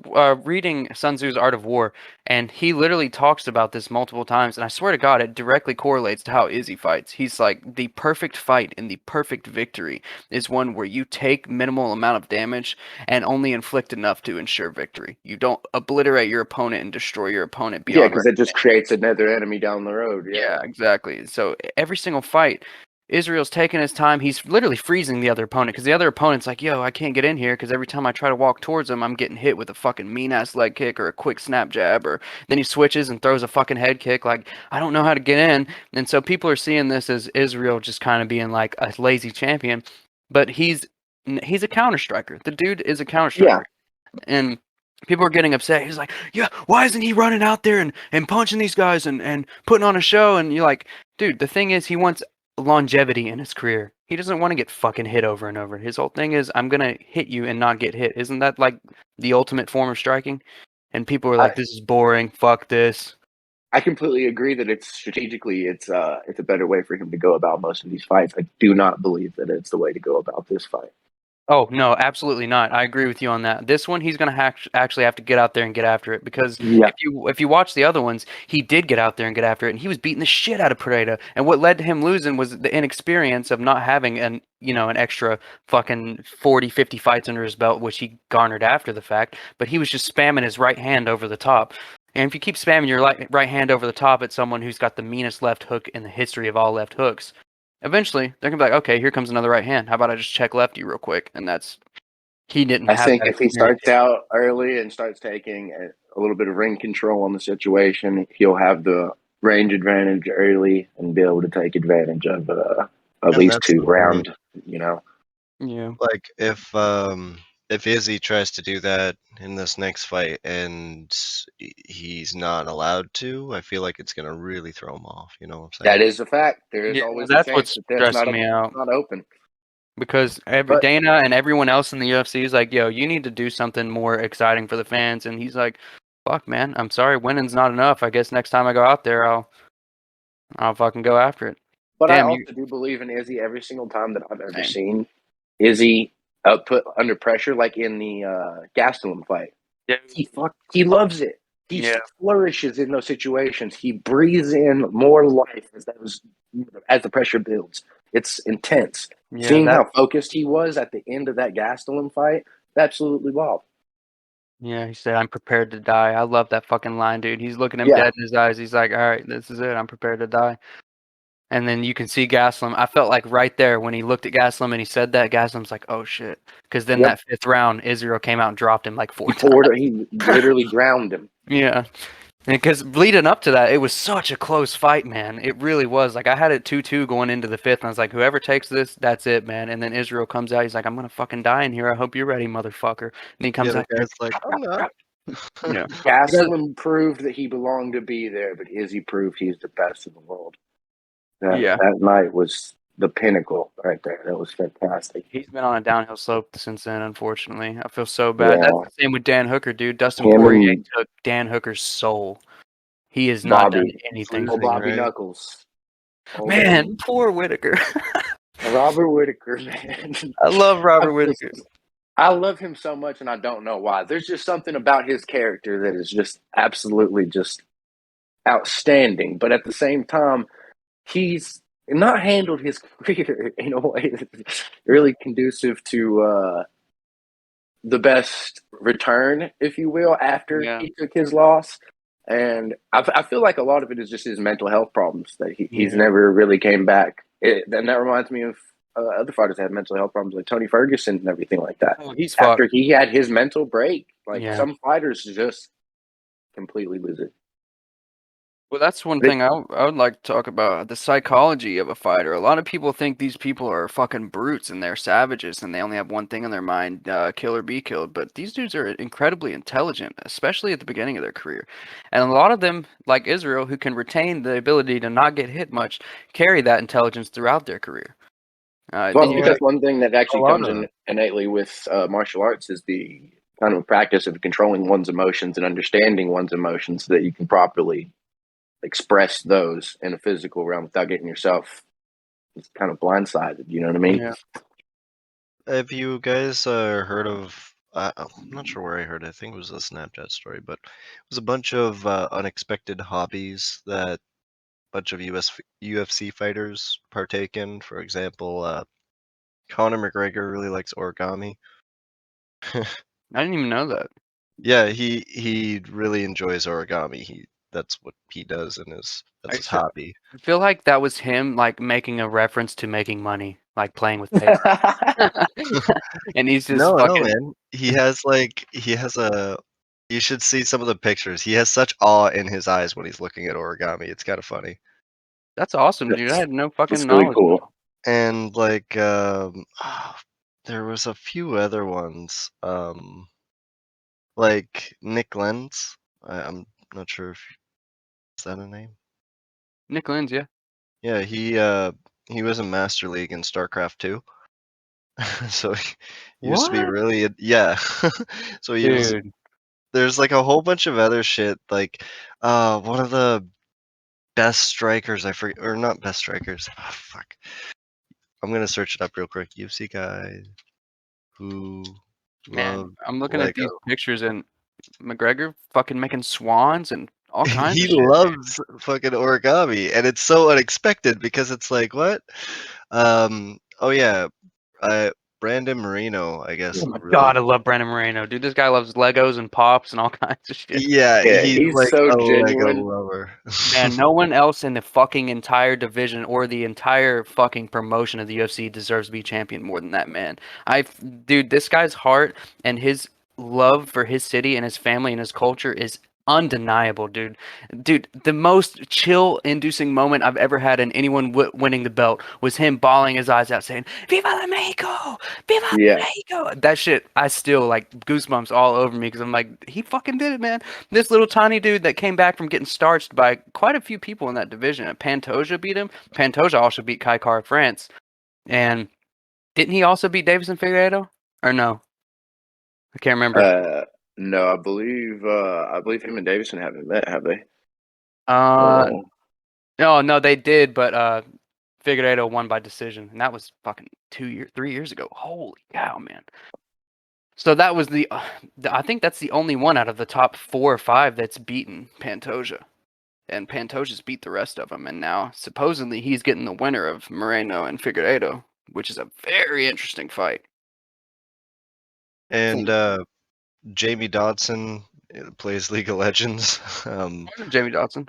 reading Sun Tzu's Art of War, and he literally talks about this multiple times, and I swear to God, it directly correlates to how Izzy fights. He's like, the perfect fight and the perfect victory is one where you take minimal amount of damage and only inflict enough to ensure victory. You don't obliterate your opponent and destroy your opponent beyond. Yeah, because that just creates another enemy down the road. Yeah, exactly. So every single fight, Israel's taking his time. He's literally freezing the other opponent because the other opponent's like, yo, I can't get in here because every time I try to walk towards him, I'm getting hit with a fucking mean-ass leg kick or a quick snap jab, or then he switches and throws a fucking head kick. Like, I don't know how to get in. And so people are seeing this as Israel just kind of being like a lazy champion. But he's a counter-striker. The dude is a counter-striker. Yeah. And people are getting upset. He's like, yeah, why isn't he running out there and punching these guys and putting on a show? And you're like, dude, the thing is, he wants longevity in his career. He doesn't want to get fucking hit over and over. His whole thing is, I'm going to hit you and not get hit. Isn't that like the ultimate form of striking? And people are like, this is boring. Fuck this. I completely agree that it's strategically, it's a better way for him to go about most of these fights. I do not believe that it's the way to go about this fight. Oh, no, absolutely not. I agree with you on that. This one, he's going to actually have to get out there and get after it, because if you watch the other ones, he did get out there and get after it, and he was beating the shit out of Pereira. And what led to him losing was the inexperience of not having an extra fucking 40, 50 fights under his belt, which he garnered after the fact. But he was just spamming his right hand over the top. And if you keep spamming your right hand over the top at someone who's got the meanest left hook in the history of all left hooks, eventually, they're going to be like, okay, here comes another right hand. How about I just check lefty real quick? And he didn't have that. I think if he starts out early and starts taking a little bit of ring control on the situation, he'll have the range advantage early and be able to take advantage of at least 2 round, Yeah. Like, if Izzy tries to do that in this next fight and he's not allowed to, I feel like it's going to really throw him off. You know what I'm saying? That is a fact. There is always that's what's stressing me out. Not open. Because Dana and everyone else in the UFC is like, yo, you need to do something more exciting for the fans. And he's like, fuck, man, I'm sorry, winning's not enough. I guess next time I go out there, I'll fucking go after it. But I also do believe in Izzy every single time that I've ever seen Izzy put under pressure, like in the Gastelum fight. Yeah. He loves it. He flourishes in those situations. He breathes in more life as the pressure builds. It's intense. Yeah, seeing how focused he was at the end of that Gastelum fight, absolutely wild. Yeah, he said, I'm prepared to die. I love that fucking line, dude. He's looking him dead in his eyes. He's like, all right, this is it. I'm prepared to die. And then you can see Gastelum. I felt like right there when he looked at Gastelum and he said that, Gastelum's like, oh, shit. Because then that 5th round, Israel came out and dropped him like 4 times. He literally ground him. Yeah. Because leading up to that, it was such a close fight, man. It really was. Like, I had it 2-2 going into the 5th, and I was like, whoever takes this, that's it, man. And then Israel comes out. He's like, I'm going to fucking die in here. I hope you're ready, motherfucker. And he comes out. The guy's like, I'm not. Yeah. Gastelum proved that he belonged to be there, but Izzy proved he's the best in the world. That night was the pinnacle right there. That was fantastic. He's been on a downhill slope since then, unfortunately. I feel so bad. Yeah. That's the same with Dan Hooker, dude. Dustin Poirier took Dan Hooker's soul. He has not done anything. Oh, Bobby Knuckles. Oh, man, poor Whitaker. Robert Whitaker, man. I love Robert Whitaker. I love him so much, and I don't know why. There's just something about his character that is just absolutely just outstanding. But at the same time, he's not handled his career in a way that's really conducive to the best return, if you will, after he took his loss. And I feel like a lot of it is just his mental health problems that he's never really came back. And that reminds me of other fighters that had mental health problems, like Tony Ferguson and everything like that. Oh, he's after fucked. he had his mental break. Like some fighters just completely lose it. Well, that's one thing I would like to talk about, the psychology of a fighter. A lot of people think these people are fucking brutes and they're savages and they only have one thing in their mind, kill or be killed. But these dudes are incredibly intelligent, especially at the beginning of their career. And a lot of them, like Israel, who can retain the ability to not get hit much, carry that intelligence throughout their career. Well, I think that's one thing that actually comes in innately with martial arts is the kind of practice of controlling one's emotions and understanding one's emotions so that you can properly express those in a physical realm without getting yourself kind of blindsided. You know what I mean? Yeah. Have you guys heard of? I'm not sure where I heard it. I think it was a Snapchat story, but it was a bunch of unexpected hobbies that a bunch of UFC fighters partake in. For example, Conor McGregor really likes origami. I didn't even know that. Yeah, he really enjoys origami. That's what he does, and that's his hobby. I feel like that was him, like making a reference to making money, like playing with paper. And he's just no, fucking. Man. He has a. You should see some of the pictures. He has such awe in his eyes when he's looking at origami. It's kind of funny. That's awesome, dude. I had no fucking That's knowledge. really cool. And like, there was a few other ones. Like Nick Lenz. I'm not sure if is that a name. Nick Lenz, yeah. Yeah, he was in Master League in StarCraft 2. So he used to be really so he was. There's like a whole bunch of other shit. Like, one of the best strikers I forget, or not best strikers. Oh, fuck. I'm gonna search it up real quick. UFC guy who I'm looking at these pictures and McGregor fucking making swans and all kinds of shit. He loves fucking origami, and it's so unexpected because it's like, what? Oh yeah, Brandon Moreno, I guess. Oh my god, I love Brandon Moreno, dude. This guy loves Legos and Pops and all kinds of shit. Yeah, he's like so a genuine. Lego lover. Man, no one else in the fucking entire division or the entire fucking promotion of the UFC deserves to be champion more than that man. Dude, this guy's heart and his love for his city and his family and his culture is undeniable, dude. Dude, the most chill-inducing moment I've ever had in anyone winning the belt was him bawling his eyes out saying, Viva la Mexico! Viva la Mexico! That shit, I still, like, goosebumps all over me because I'm like, he fucking did it, man. This little tiny dude that came back from getting starched by quite a few people in that division. Pantoja beat him. Pantoja also beat Kai Kara-France. And didn't he also beat Davison Figueiredo? Or no? I can't remember. No, I believe him and Davison haven't met, have they? No, they did, but Figueiredo won by decision, and that was fucking 3 years ago. Holy cow, man! So that was I think that's the only one out of the top 4 or 5 that's beaten Pantoja, and Pantoja's beat the rest of them, and now supposedly he's getting the winner of Moreno and Figueiredo, which is a very interesting fight. And Jamie Dodson plays League of Legends. Jamie Dodson.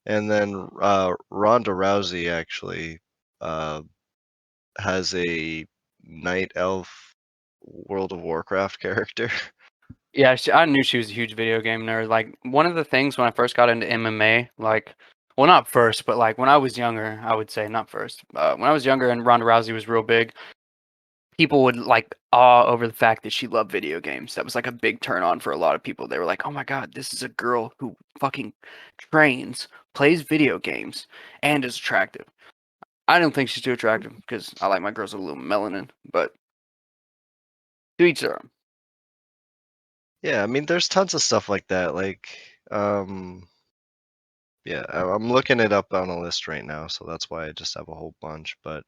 And then Ronda Rousey actually has a Night Elf World of Warcraft character. Yeah, I knew she was a huge video game nerd. Like, one of the things when I first got into MMA, like, well, not first, but like when I was younger, I would say not first. When I was younger and Ronda Rousey was real big, people would like awe over the fact that she loved video games. That was like a big turn on for a lot of people. They were like, "Oh my god, this is a girl who fucking trains, plays video games, and is attractive." I don't think she's too attractive because I like my girls with a little melanin, but to each their own. Yeah, I mean, there's tons of stuff like that. Like, yeah, I'm looking it up on a list right now, so that's why I just have a whole bunch. But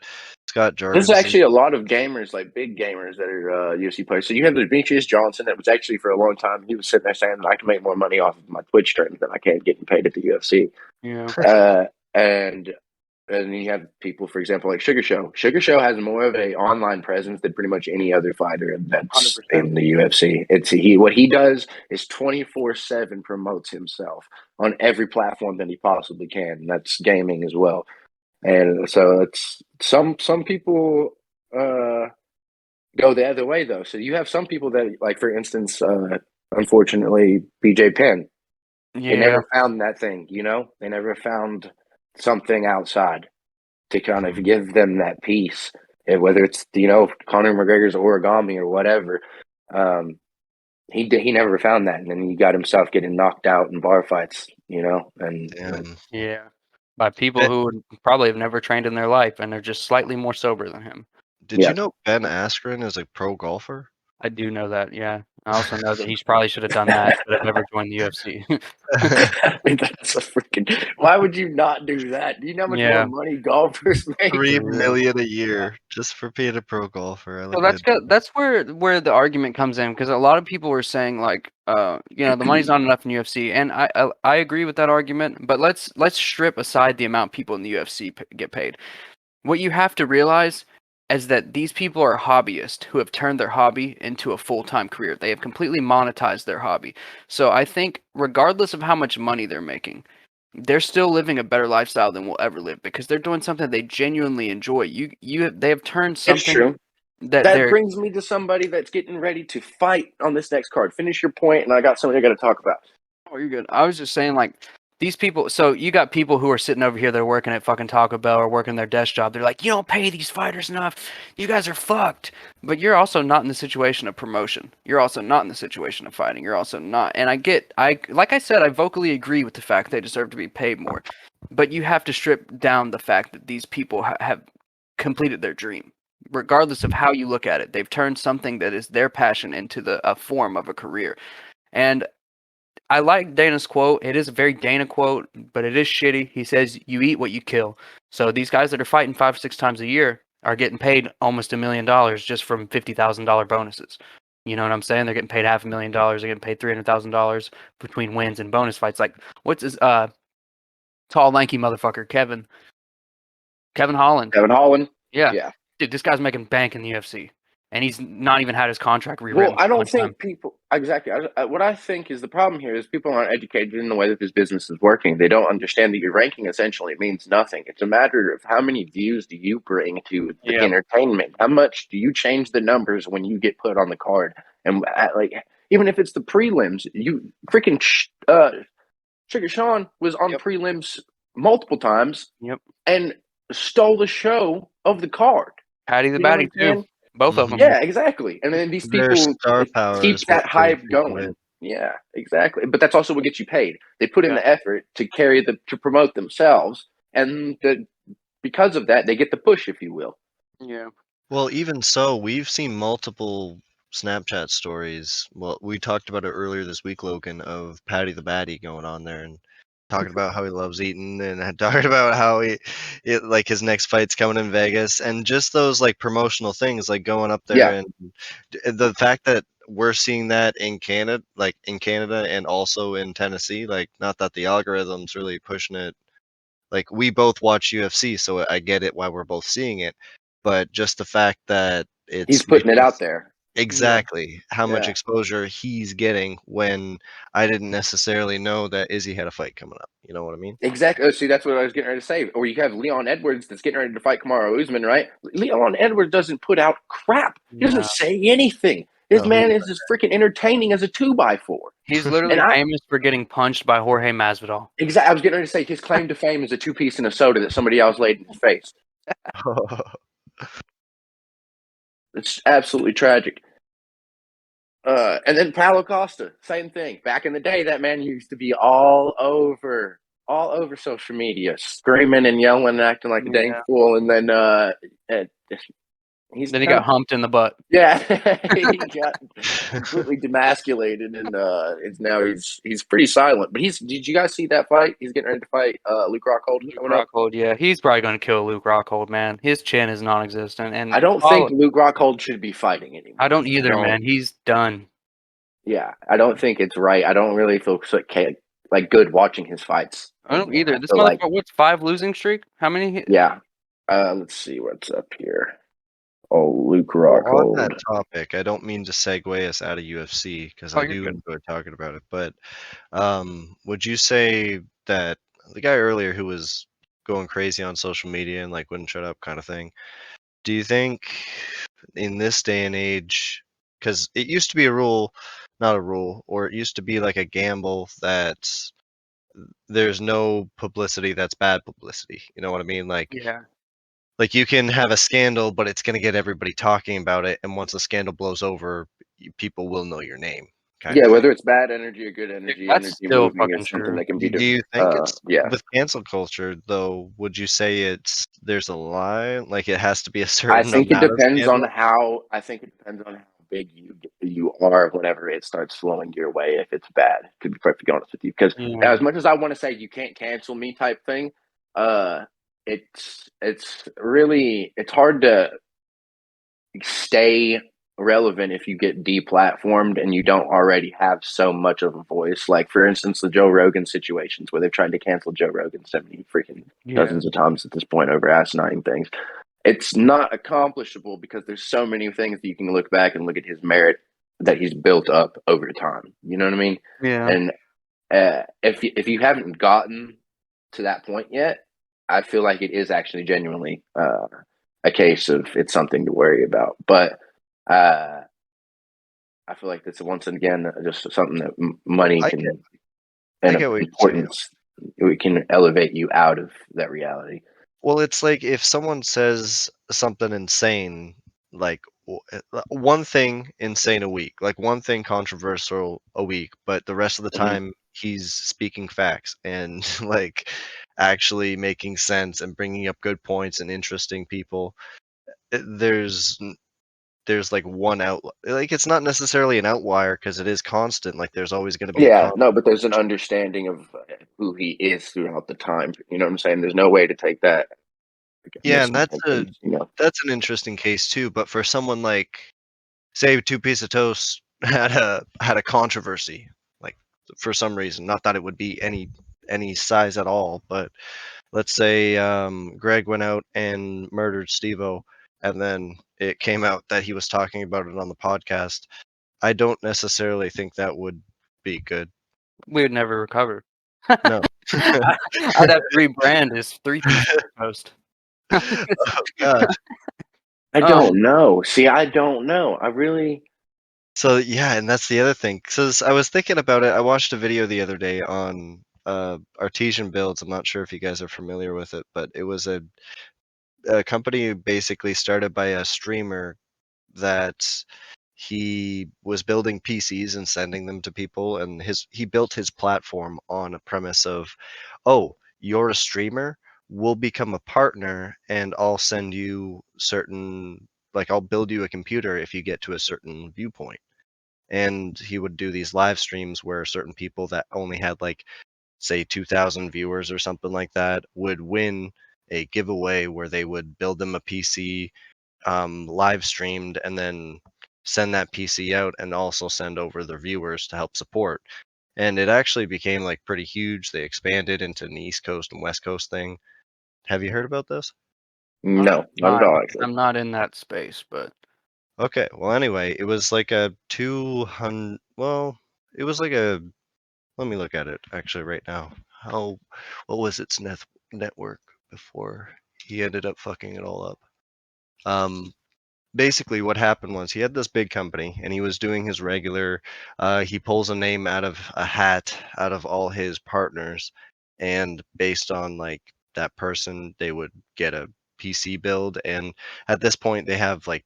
Scott There's Jorgensen, actually a lot of gamers, like big gamers, that are UFC players. So you have Demetrius Johnson. That was actually for a long time. He was sitting there saying, "I can make more money off of my Twitch streams than I can getting paid at the UFC." Yeah. And you have people, for example, like Sugar Show. Sugar Show has more of a online presence than pretty much any other fighter that's 100%. in the UFC. What he does is 24/7 promotes himself on every platform that he possibly can. And that's gaming as well. And so it's some people go the other way though. So you have some people that, like, for instance, unfortunately, BJ Penn. They Yeah. never found that thing, They never found something outside to kind of give them that peace. And whether it's, Conor McGregor's origami or whatever, he never found that, and then he got himself getting knocked out in bar fights, and Yeah. By people who would probably have never trained in their life and are just slightly more sober than him. Did you know Ben Askren is a pro golfer? I do know that, yeah. I also know that he probably should have done that, but have never joined the UFC. I mean, that's a freaking. Why would you not do that? Do you know how much more money golfers make? $3 million a year just for being a pro golfer. So that's where the argument comes in, because a lot of people were saying like, the money's not enough in UFC, and I agree with that argument. But let's strip aside the amount people in the UFC get paid. What you have to realize is that these people are hobbyists who have turned their hobby into a full-time career. They have completely monetized their hobby. So I think regardless of how much money they're making, they're still living a better lifestyle than we'll ever live, because they're doing something they genuinely enjoy. They have turned something. It's true. That brings me to somebody that's getting ready to fight on this next card. Finish your point, and I got something I got to talk about. Oh, you're good. I was just saying, like, these people, so you got people who are sitting over here, they're working at fucking Taco Bell or working their desk job. They're like, you don't pay these fighters enough. You guys are fucked. But you're also not in the situation of promotion. You're also not in the situation of fighting. You're also not. And like I said, I vocally agree with the fact they deserve to be paid more. But you have to strip down the fact that these people have completed their dream. Regardless of how you look at it, they've turned something that is their passion into a form of a career. And I like Dana's quote. It is a very Dana quote, but it is shitty. He says, "You eat what you kill." So these guys that are fighting 5-6 times a year are getting paid almost $1 million just from $50,000 bonuses. You know what I'm saying? They're getting paid $500,000. They're getting paid $300,000 between wins and bonus fights. Like, what's his tall, lanky motherfucker, Kevin Holland? Kevin Holland. Yeah. Dude, this guy's making bank in the UFC. And he's not even had his contract rewritten. Well, I don't think people exactly. What I think is the problem here is people aren't educated in the way that this business is working. They don't understand that your ranking essentially means nothing. It's a matter of how many views do you bring to the entertainment. How much do you change the numbers when you get put on the card? And like, even if it's the prelims, you freaking Sugar Sean was on prelims multiple times. And stole the show of the card. Patty the Batty too. Both of them. Yeah, exactly. And then these people keep that hype going. Yeah, exactly. But that's also what gets you paid. They put in the effort to to promote themselves, and because of that, they get the push, if you will. Yeah. Well, even so, we've seen multiple Snapchat stories. Well, we talked about it earlier this week, Logan, of Patty the Batty going on there and talking about how he loves eating, and talking about how like his next fight's coming in Vegas, and just those like promotional things, like going up there, and the fact that we're seeing that in Canada, and also in Tennessee, like, not that the algorithm's really pushing it. Like, we both watch UFC, so I get it why we're both seeing it, but just the fact that he's putting it out there. Exactly. How much exposure he's getting when I didn't necessarily know that Izzy had a fight coming up. You know what I mean? Exactly. See, that's what I was getting ready to say. Or you have Leon Edwards that's getting ready to fight Kamaru Usman, right? Leon Edwards doesn't put out crap. He doesn't say anything. This man is as freaking entertaining as a 2x4. He's literally famous for getting punched by Jorge Masvidal. Exactly. I was getting ready to say his claim to fame is a 2-piece and a soda that somebody else laid in his face. It's absolutely tragic. And then Paulo Costa, same thing. Back in the day, that man used to be all over social media, screaming and yelling and acting like a dang fool. And then he got humped in the butt. Yeah, he got completely demasculated, and now he's pretty silent. But did you guys see that fight? He's getting ready to fight Luke Rockhold. Yeah, he's probably going to kill Luke Rockhold, man. His chin is non-existent, and I don't think Luke Rockhold should be fighting anymore. I don't either, man. He's done. Yeah, I don't think it's right. I don't really feel like good watching his fights. I don't either. This motherfucker, what's 5 losing streak? How many? Yeah. Let's see what's up here. Oh, Luke Rockhold. Well, on that topic, I don't mean to segue us out of UFC because I do enjoy talking about it. But would you say that the guy earlier who was going crazy on social media and like wouldn't shut up kind of thing, do you think in this day and age, because it used to be a rule, not a rule, or it used to be like a gamble that there's no publicity that's bad publicity. You know what I mean? Like, like you can have a scandal, but it's going to get everybody talking about it. And once the scandal blows over, people will know your name. Yeah, whether it's bad energy or good energy, that's still fucking something that can be. Do you think it's with cancel culture though? Would you say there's a line? Like it has to be a certain. I think it depends on how. I think it depends on how big you are whenever it starts flowing your way. If it's bad, to be perfectly honest with you, because as much as I want to say you can't cancel me type thing, it's really hard to stay relevant if you get deplatformed and you don't already have so much of a voice. Like for instance, the Joe Rogan situations where they've tried to cancel Joe Rogan 70 freaking dozens of times at this point over asinine things. It's not accomplishable because there's so many things that you can look back and look at his merit that he's built up over time. You know what I mean? Yeah. And if you haven't gotten to that point yet, I feel like it is actually genuinely a case of it's something to worry about. But I feel like that's once again just something that money can and importance it can elevate you out of that reality. Well, it's like if someone says something insane, like one thing insane a week, like one thing controversial a week, but the rest of the time he's speaking facts and like actually making sense and bringing up good points and interesting people. There's like one like it's not necessarily an outlier because it is constant. Like there's always going to be but there's an understanding of who he is throughout the time. You know what I'm saying? There's no way to take that. Yeah, and that's an interesting case too. But for someone like, say, Two Piece of Toast had a controversy, like for some reason, not that it would be any size at all, but let's say Greg went out and murdered Steve-O, and then it came out that he was talking about it on the podcast. I don't necessarily think that would be good. We would never recover. No. I'd have to rebrand as 3 Piece of Toast. Oh, God. I don't know. See, I don't know. I really. So yeah, and that's the other thing. Because I was thinking about it. I watched a video the other day on Artesian Builds. I'm not sure if you guys are familiar with it, but it was a company basically started by a streamer that he was building PCs and sending them to people, and he built his platform on a premise of, oh, you're a streamer, we'll become a partner, and I'll send you certain, like I'll build you a computer if you get to a certain viewpoint. And he would do these live streams where certain people that only had like say 2,000 viewers or something like that would win a giveaway where they would build them a PC live streamed and then send that PC out and also send over their viewers to help support. And it actually became like pretty huge. They expanded into an East Coast and West Coast thing. Have you heard about this? No, not at all. Actually, I'm not in that space, but okay. Well, anyway, it was like a 200. Well, it was like a. Let me look at it actually right now. What was its network before he ended up fucking it all up? Basically what happened was he had this big company and he was doing his regular he pulls a name out of a hat out of all his partners, and based on like that person they would get a PC build, and at this point they have like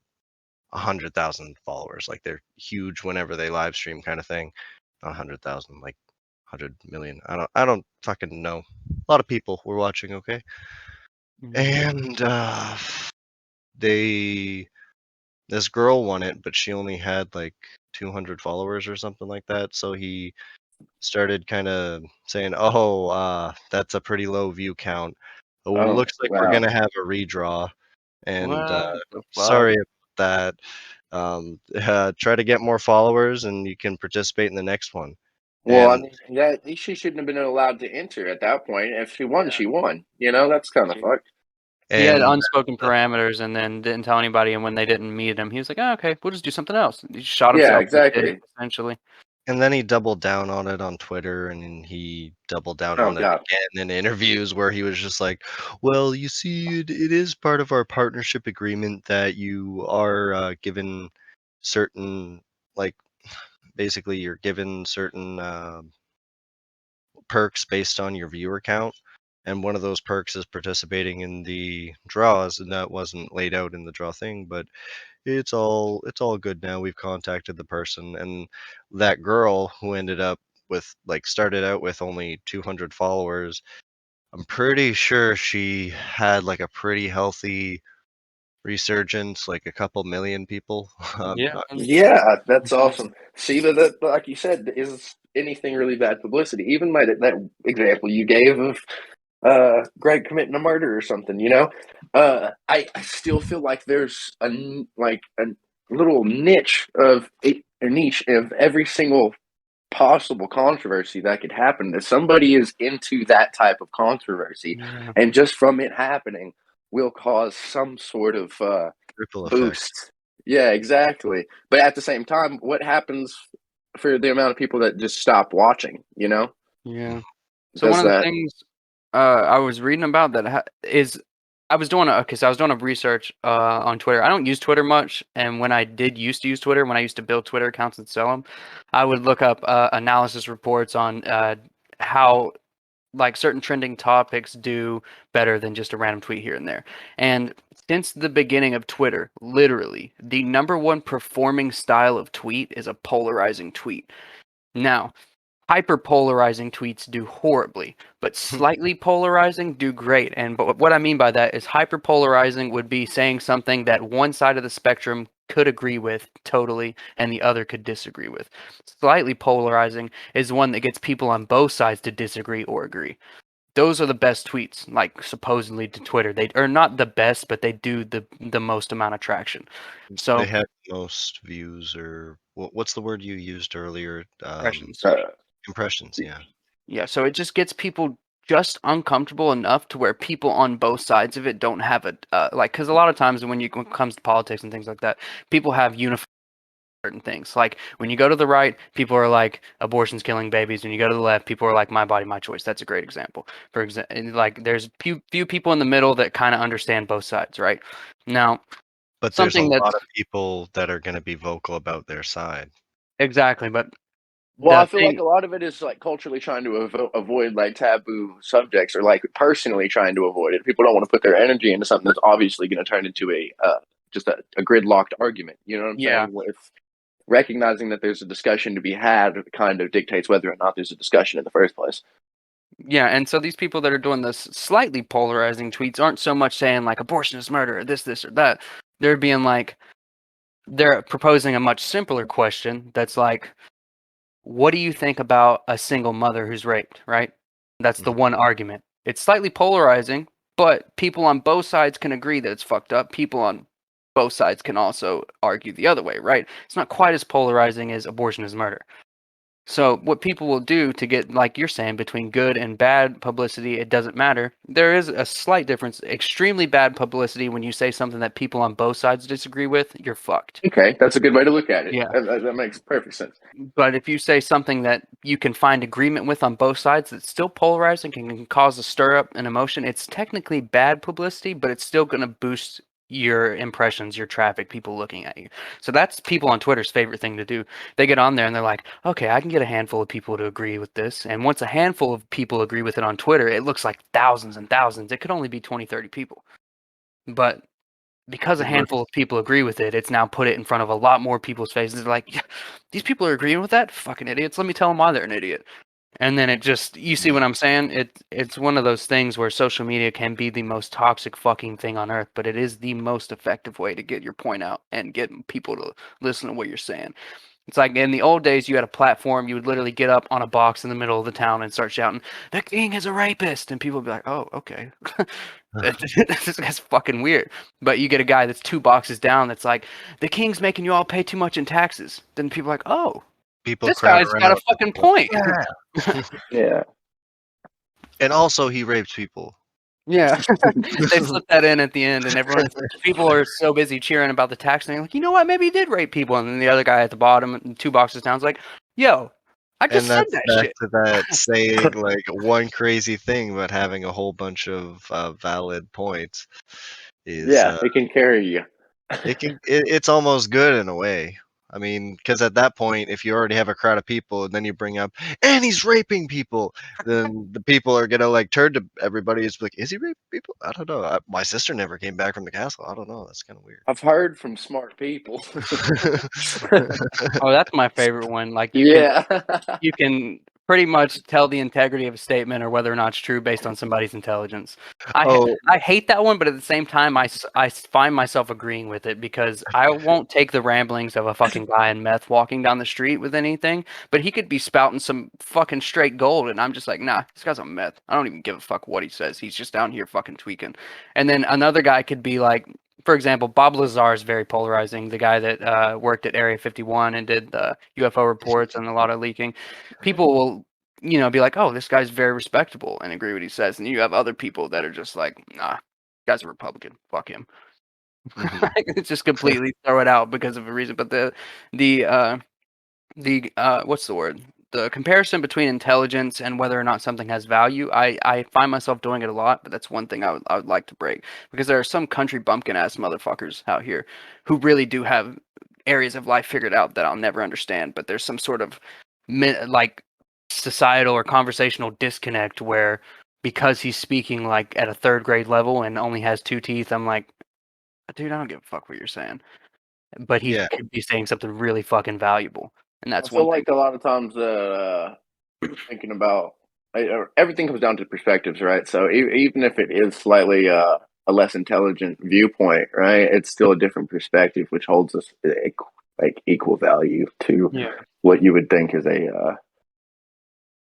100,000 followers. Like they're huge whenever they live stream, kind of thing. Not 100,000, like 100 million. I don't fucking know. A lot of people were watching. Okay, and this girl won it, but she only had like 200 followers or something like that. So he started kind of saying, "Oh, that's a pretty low view count. Oh, Oh, looks like we're wow. gonna have a redraw, and What the sorry fuck? about that. Try to get more followers, and you can participate in the next one." Well, I And mean, yeah, she shouldn't have been allowed to enter at that point. If she won, she won. You know, that's kind of fucked. He had and unspoken parameters and then didn't tell anybody. And when they didn't meet him, he was like, "Oh, okay, we'll just do something else." He shot Yeah, himself in the exactly. foot, essentially. And then he doubled down on it on Twitter, and then he doubled down Oh, on it God. again in interviews where he was just like, "Well, you see, it is part of our partnership agreement that you are given certain, like, basically, you're given certain perks based on your viewer count, and one of those perks is participating in the draws, and that wasn't laid out in the draw thing, but it's all good now. We've contacted the person, and that girl who ended up with like started out with only 200 followers. I'm pretty sure she had like a pretty healthy resurgence, like a couple million people. Yeah. Yeah, that's awesome. See, but that, like you said, is anything really bad publicity? Even by that example you gave of Greg committing a murder or something, you know, I still feel like there's like a little niche of a niche of every single possible controversy that could happen. That somebody is into that type of controversy, Yeah. and just from it happening will cause some sort of Ripple effect. boost. Yeah, exactly. But at the same time, what happens for the amount of people that just stop watching? You know, Yeah. So one does of the that? things I was reading about that is I was doing a research on Twitter. I don't use Twitter much, and when I did used to use Twitter, when I used to build Twitter accounts and sell them, I would look up analysis reports on how like certain trending topics do better than just a random tweet here and there. And since the beginning of Twitter, literally, the number one performing style of tweet is a polarizing tweet. Now, hyper-polarizing tweets do horribly, but slightly polarizing do great. And but what I mean by that is hyper-polarizing would be saying something that one side of the spectrum could agree with totally and the other could disagree with. Slightly polarizing is one that gets people on both sides to disagree or agree. Those are the best tweets, like supposedly to Twitter. They are not the best, but they do the most amount of traction. So They had most views, or what's the word you used earlier? impressions. Impressions, yeah. Yeah, so it just gets people just uncomfortable enough to where people on both sides of it don't have a like, because a lot of times when it comes to politics and things like that, people have unified certain things. Like when you go to the right, people are like abortion's killing babies. When you go to the left, people are like my body, my choice. That's a great example. For example, like there's few people in the middle that kind of understand both sides, right? Now, But there's a something lot that's of people that are going to be vocal about their side. exactly, but Well, I the feel like thing a lot of it is like culturally trying to avoid like taboo subjects, or like personally trying to avoid it. People don't want to put their energy into something that's obviously going to turn into a just a gridlocked argument. You know what I'm yeah. saying? If recognizing that there's a discussion to be had kind of dictates whether or not there's a discussion in the first place. Yeah, and so these people that are doing this slightly polarizing tweets aren't so much saying like abortion is murder or this or that. They're being like they're proposing a much simpler question that's like, what do you think about a single mother who's raped, right? That's the Mhm. one argument. It's slightly polarizing, but people on both sides can agree that it's fucked up. People on both sides can also argue the other way, right? It's not quite as polarizing as abortion is murder. So what people will do to get, like you're saying, between good and bad publicity, it doesn't matter. There is a slight difference. Extremely bad publicity when you say something that people on both sides disagree with, you're fucked. Okay, that's a good way to look at it. Yeah. That makes perfect sense. But if you say something that you can find agreement with on both sides that's still polarizing and can cause a stir up an emotion, it's technically bad publicity, but it's still going to boost your impressions, your traffic, people looking at you. So that's people on Twitter's favorite thing to do. They get on there and they're like, okay, I can get a handful of people to agree with this. And once a handful of people agree with it on Twitter, it looks like thousands and thousands. It could only be 20, 30 people. But because a handful of people agree with it, it's now put it in front of a lot more people's faces. They're like, yeah, these people are agreeing with that? Fucking idiots. Let me tell them why they're an idiot. And then it just, you see what I'm saying? It's one of those things where social media can be the most toxic fucking thing on earth, but it is the most effective way to get your point out and get people to listen to what you're saying. It's like in the old days, you had a platform, you would literally get up on a box in the middle of the town and start shouting, "The king is a rapist," and people would be like, "Oh, okay." This guy's fucking weird. But you get a guy that's 2 boxes down that's like, "The king's making you all pay too much in taxes." Then people are like, "Oh, People this crowd guy's got a fucking point." Yeah. Yeah. And also, he rapes people. Yeah, they slipped that in at the end, and people are so busy cheering about the tax thing, like, you know what? Maybe he did rape people, and then the other guy at the bottom, 2 boxes down, is like, "Yo, I just And said that's that back shit." to that saying, like, one crazy thing, but having a whole bunch of valid points is It can carry you. it's almost good in a way. I mean, because at that point, if you already have a crowd of people, and then you bring up, and he's raping people, then the people are gonna like turn to everybody. It's like, is he raping people? I don't know. My sister never came back from the castle. I don't know. That's kind of weird. I've heard from smart people. Oh, that's my favorite one. Like, you can pretty much tell the integrity of a statement or whether or not it's true based on somebody's intelligence. Oh, I hate that one, but at the same time, I find myself agreeing with it because I won't take the ramblings of a fucking guy in meth walking down the street with anything, but he could be spouting some fucking straight gold, and I'm just like, nah, this guy's on meth. I don't even give a fuck what he says. He's just down here fucking tweaking. And then another guy could be like, for example, Bob Lazar is very polarizing. The guy that worked at Area 51 and did the UFO reports and a lot of leaking. People will, be like, "Oh, this guy's very respectable," and agree what he says. And you have other people that are just like, "Nah, guy's a Republican. Fuck him." It's just completely throw it out because of a reason. But the what's the word? The comparison between intelligence and whether or not something has value, I find myself doing it a lot, but that's one thing I would like to break because there are some country bumpkin ass motherfuckers out here who really do have areas of life figured out that I'll never understand, but there's some sort of like societal or conversational disconnect where because he's speaking like at a 3rd grade level and only has 2 teeth, I'm like, dude, I don't give a fuck what you're saying. But he yeah. could be saying something really fucking valuable, and I that's feel one thing. like a lot of times thinking about everything comes down to perspectives, right? So even if it is slightly a less intelligent viewpoint, right, it's still a different perspective, which holds us like equal value to what you would think is a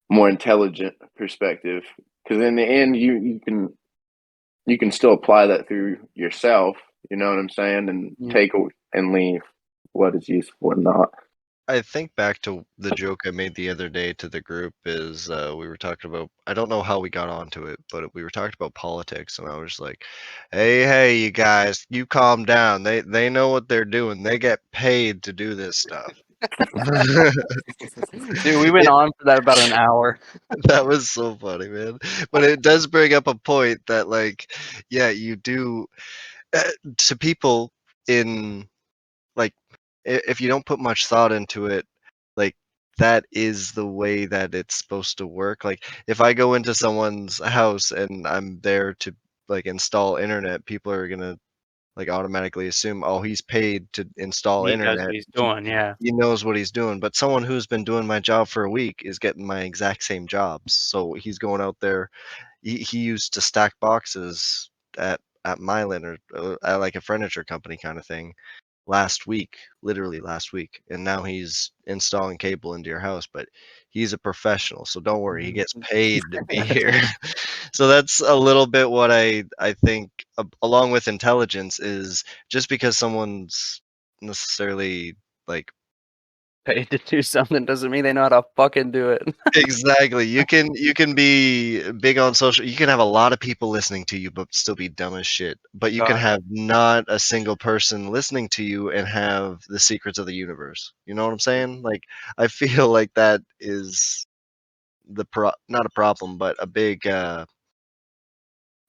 more intelligent perspective. Because in the end, you can still apply that through yourself. You know what I'm saying, and take and leave what is useful and not. I think back to the joke I made the other day to the group is we were talking about, I don't know how we got onto it, but we were talking about politics, and I was like, hey, you guys, you calm down. They know what they're doing. They get paid to do this stuff. Dude, we went on for that about an hour. That was so funny, man. But it does bring up a point that, like, yeah, you do to people in, like, if you don't put much thought into it, like, that is the way that it's supposed to work. Like, if I go into someone's house and I'm there to, like, install internet, people are gonna, like, automatically assume, oh, he's paid to install He knows internet. what he's doing, yeah. He knows what he's doing. But someone who's been doing my job for a week is getting my exact same jobs. So he's going out there. He used to stack boxes at Mylan or at like a furniture company kind of thing last week, literally last week, and now he's installing cable into your house. But he's a professional, so don't worry, he gets paid to be here. So that's a little bit what I think, along with intelligence, is just because someone's necessarily like Paid to do something doesn't mean they know how to fucking do it. exactly, you can be big on social, you can have a lot of people listening to you but still be dumb as shit, but you can have not a single person listening to you and have the secrets of the universe. You know what I'm saying? Like, I feel like that is not a problem, but a big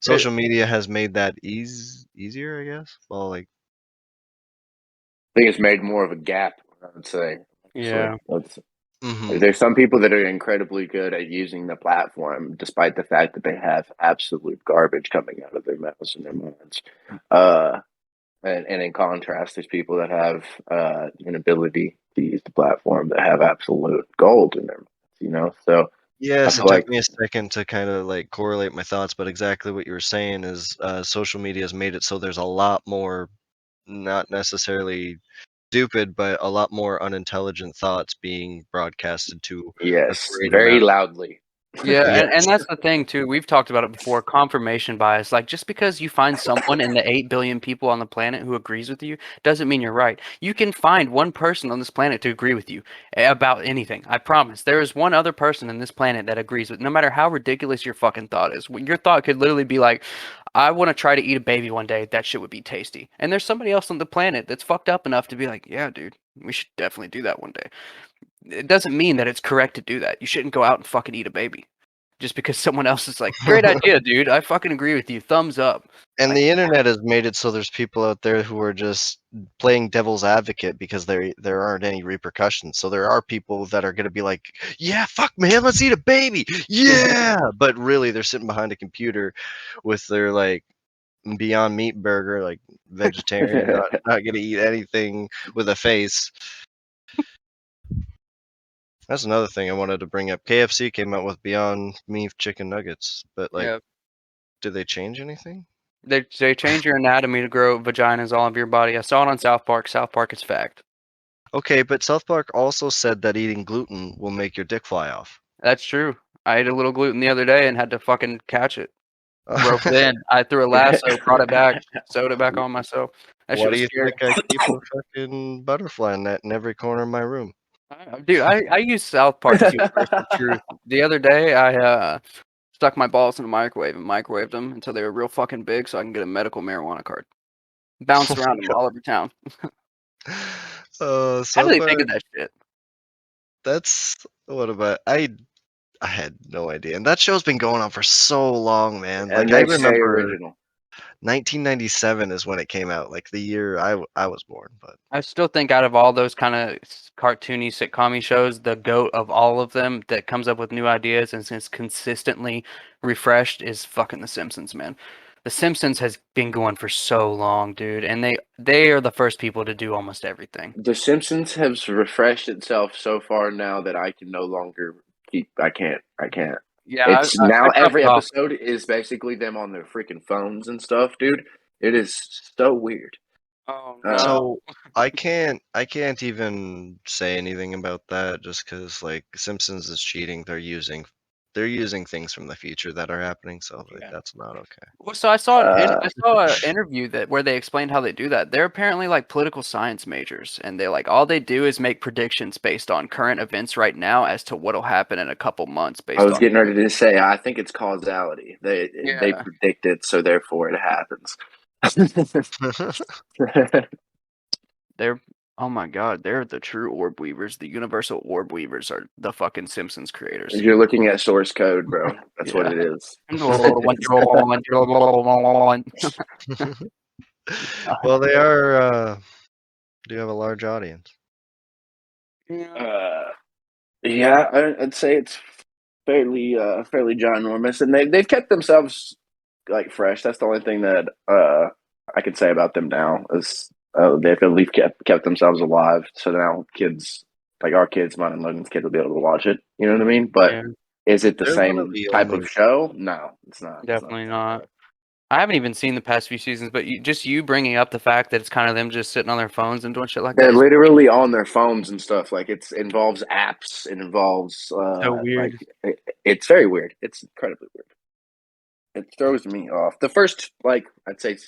social media has made that easier, I guess. Well, like, I think it's made more of a gap, I would say. Yeah. There's some people that are incredibly good at using the platform, despite the fact that they have absolute garbage coming out of their mouths and their minds. And in contrast, there's people that have an ability to use the platform that have absolute gold in them. So Yes, I it feel took like me a second to kind of like correlate my thoughts, but exactly what you were saying is social media has made it so there's a lot more, not necessarily stupid, but a lot more unintelligent thoughts being broadcasted to a yes, great very amount. loudly. Yeah, Yes. and that's the thing too. We've talked about it before, confirmation bias. Like just because you find someone in the 8 billion people on the planet who agrees with you doesn't mean you're right. You can find one person on this planet to agree with you about anything. I promise. There is one other person in this planet that agrees with, no matter how ridiculous your fucking thought is. Your thought could literally be like, I want to try to eat a baby one day. That shit would be tasty. And there's somebody else on the planet that's fucked up enough to be like, yeah, dude, we should definitely do that one day. It doesn't mean that it's correct to do that. You shouldn't go out and fucking eat a baby just because someone else is like, great idea, dude. I fucking agree with you. Thumbs up. And Like, the internet has made it so there's people out there who are just playing devil's advocate because there aren't any repercussions. So there are people that are going to be like, "Yeah, fuck man, let's eat a baby." Yeah, but really they're sitting behind a computer with their like Beyond Meat burger, like vegetarian, not going to eat anything with a face. That's another thing I wanted to bring up. KFC came out with Beyond Meat chicken nuggets, but like, yeah, did they change anything? they change your anatomy to grow vaginas all over your body. I saw it on South Park. South Park is fact. Okay, but South Park also said that eating gluten will make your dick fly off. That's true. I ate a little gluten the other day and had to fucking catch it. Rope it in. I threw a lasso, brought it back, sewed it back on myself. That shit Why do was you scary. think I keep a fucking butterfly net in every corner of my room? Dude, I use South Park as universal truth. The other day, I stuck my balls in a microwave and microwaved them until they were real fucking big so I can get a medical marijuana card. Bounced around them all over town. How do South they think Park. of that shit? That's what about I had no idea, and that show's been going on for so long, man. Like And I they stay remember original. 1997 is when it came out, like the year I was born. But I still think out of all those kind of cartoony, sitcom shows, the goat of all of them that comes up with new ideas and is consistently refreshed is fucking The Simpsons, man. The Simpsons has been going for so long, dude, and they are the first people to do almost everything. The Simpsons has refreshed itself so far now that I can no longer keep. I can't. Yeah, It's I now dropped every off. episode is basically them on their freaking phones and stuff, dude. It is so weird. Oh Uh, no. so I can't even say anything about that just because like Simpsons is cheating. They're using things from the future that are happening, so like Yeah. that's not okay. Well, so I saw uh, I saw an interview where they explained how they do that. They're apparently like political science majors, and they like all they do is make predictions based on current events right now as to what'll happen in a couple months I based was on. getting ready to say I think it's causality. They Yeah, predict it, so therefore it happens. they're oh my god, they're the true orb weavers. The universal orb weavers are the fucking Simpsons creators. You're looking at source code, bro. That's what Yeah. it is. Well, they are do have a large audience. uh, yeah, I'd say it's fairly ginormous, and they've kept themselves like fresh. That's the only thing that I could say about them now is they've at least kept themselves alive. So now kids, like our kids, mine and Logan's kids, will be able to watch it. You know what I mean? But Yeah, is it the They're one of same the type only. of show? No, it's not. It's not definitely the same not. show. I haven't even seen the past few seasons, but you bringing up the fact that it's kind of them just sitting on their phones and doing shit like that They're is literally on their phones and stuff. Like it involves apps. It involves so like weird. it's very weird. It's incredibly weird. It throws me off. The first like I'd say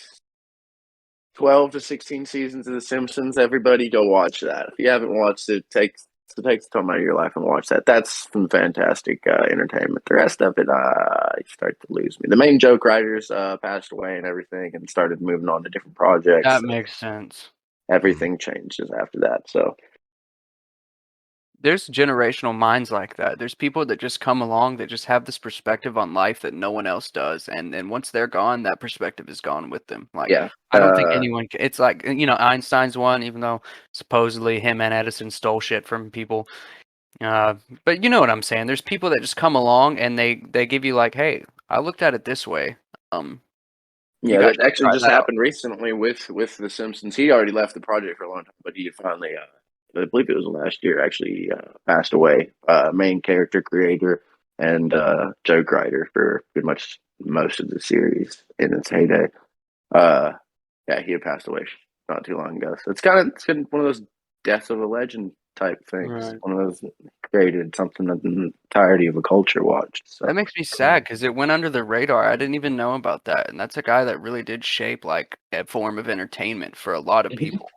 12 to 16 seasons of The Simpsons. Everybody go watch that. If you haven't watched it, take the time out of your life and watch that. That's some fantastic entertainment. The rest of it, you start to lose me. The main joke writers passed away and everything, and started moving on to different projects. That makes sense. Everything changes after that. So There's generational minds like that. There's people that just come along that just have this perspective on life that no one else does, and then once they're gone, that perspective is gone with them. Like yeah, I don't think anyone. It's like Einstein's one, even though supposedly him and Edison stole shit from people. Uh, but you know what I'm saying. There's people that just come along and they give you like, hey, I looked at it this way. Um, Yeah, that actually just happened recently with The Simpsons. He already left the project for a long time, but he finally, I believe it was last year, actually passed away. Main character creator and joke writer for pretty much most of the series in its heyday. Yeah, he had passed away not too long ago. So it's been one of those deaths of a legend type things. Right. One of those created something that the entirety of a culture watched. So that makes me sad because it went under the radar. I didn't even know about that, and that's a guy that really did shape like a form of entertainment for a lot of people.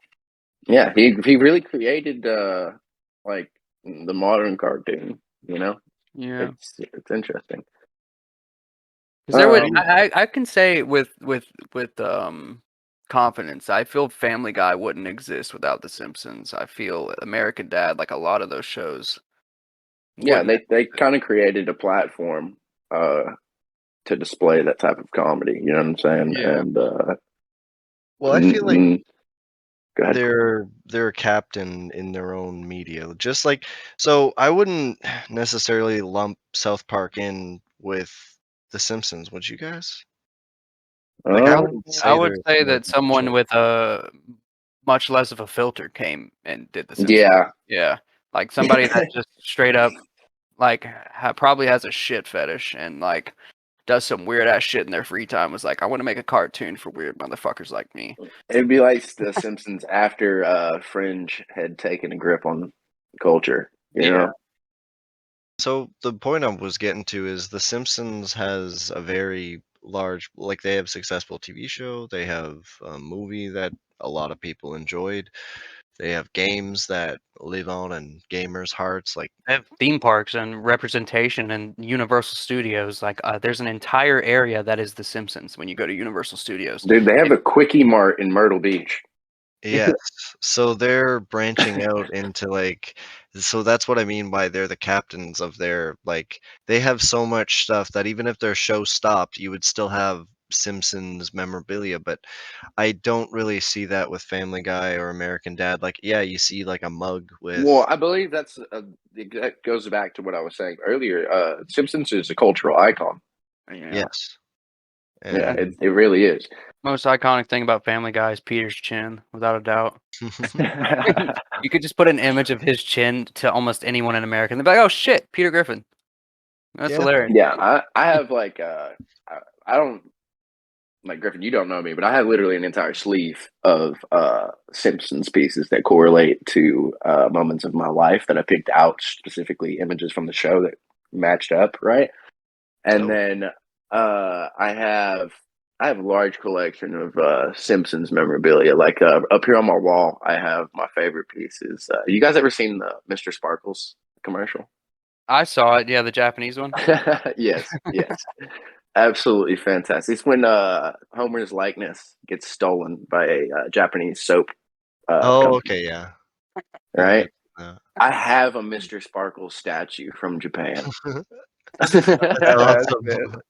Yeah, he really created like the modern cartoon. You know, Yeah, it's interesting. because there would I can say with confidence, I feel Family Guy wouldn't exist without The Simpsons. I feel American Dad, like a lot of those shows. Yeah, they kind of created a platform to display that type of comedy. You know what I'm saying? Yeah. And well, I feel like go ahead. they're a captain in their own media. Just like, so I wouldn't necessarily lump South Park in with The Simpsons, would you guys? Like, I wouldn't say I would they're say similar that someone shows. with a much less of a filter came and did The Simpsons. Yeah. Yeah, like somebody that just straight up like probably has a shit fetish and like does some weird ass shit in their free time. Was like, I want to make a cartoon for weird motherfuckers like me. It'd be like The Simpsons after Fringe had taken a grip on culture. You know? So the point I was getting to is The Simpsons has a very large, like they have successful TV show, they have a movie that a lot of people enjoyed, they have games that live on in gamers' hearts. Like They have theme parks and representation and Universal Studios. Like, there's an entire area that is The Simpsons when you go to Universal Studios. Dude, they have a Quickie Mart in Myrtle Beach. yes, so they're branching out into like, so that's what I mean by they're the captains of their, like, they have so much stuff that even if their show stopped, you would still have Simpsons memorabilia. But I don't really see that with Family Guy or American Dad. Like, yeah, you see like a mug with. Well, I believe that goes back to what I was saying earlier. Simpsons is a cultural icon. Yes. Yeah, it really is. Most iconic thing about Family Guy is Peter's chin, without a doubt. You could just put an image of his chin to almost anyone in America, and they'd be like, "Oh shit, Peter Griffin." That's hilarious. Yeah, I have like I don't like Griffin. You don't know me, but I have literally an entire sleeve of Simpsons pieces that correlate to moments of my life that I picked out specifically images from the show that matched up, right? And then I have a large collection of Simpsons memorabilia. Like up here on my wall, I have my favorite pieces. You guys ever seen the Mr. Sparkles commercial? I saw it. Yeah, the Japanese one. Yes. Absolutely fantastic. It's when Homer's likeness gets stolen by a Japanese soap. Company, okay, yeah. Right? I have a Mr. Sparkles statue from Japan. Awesome.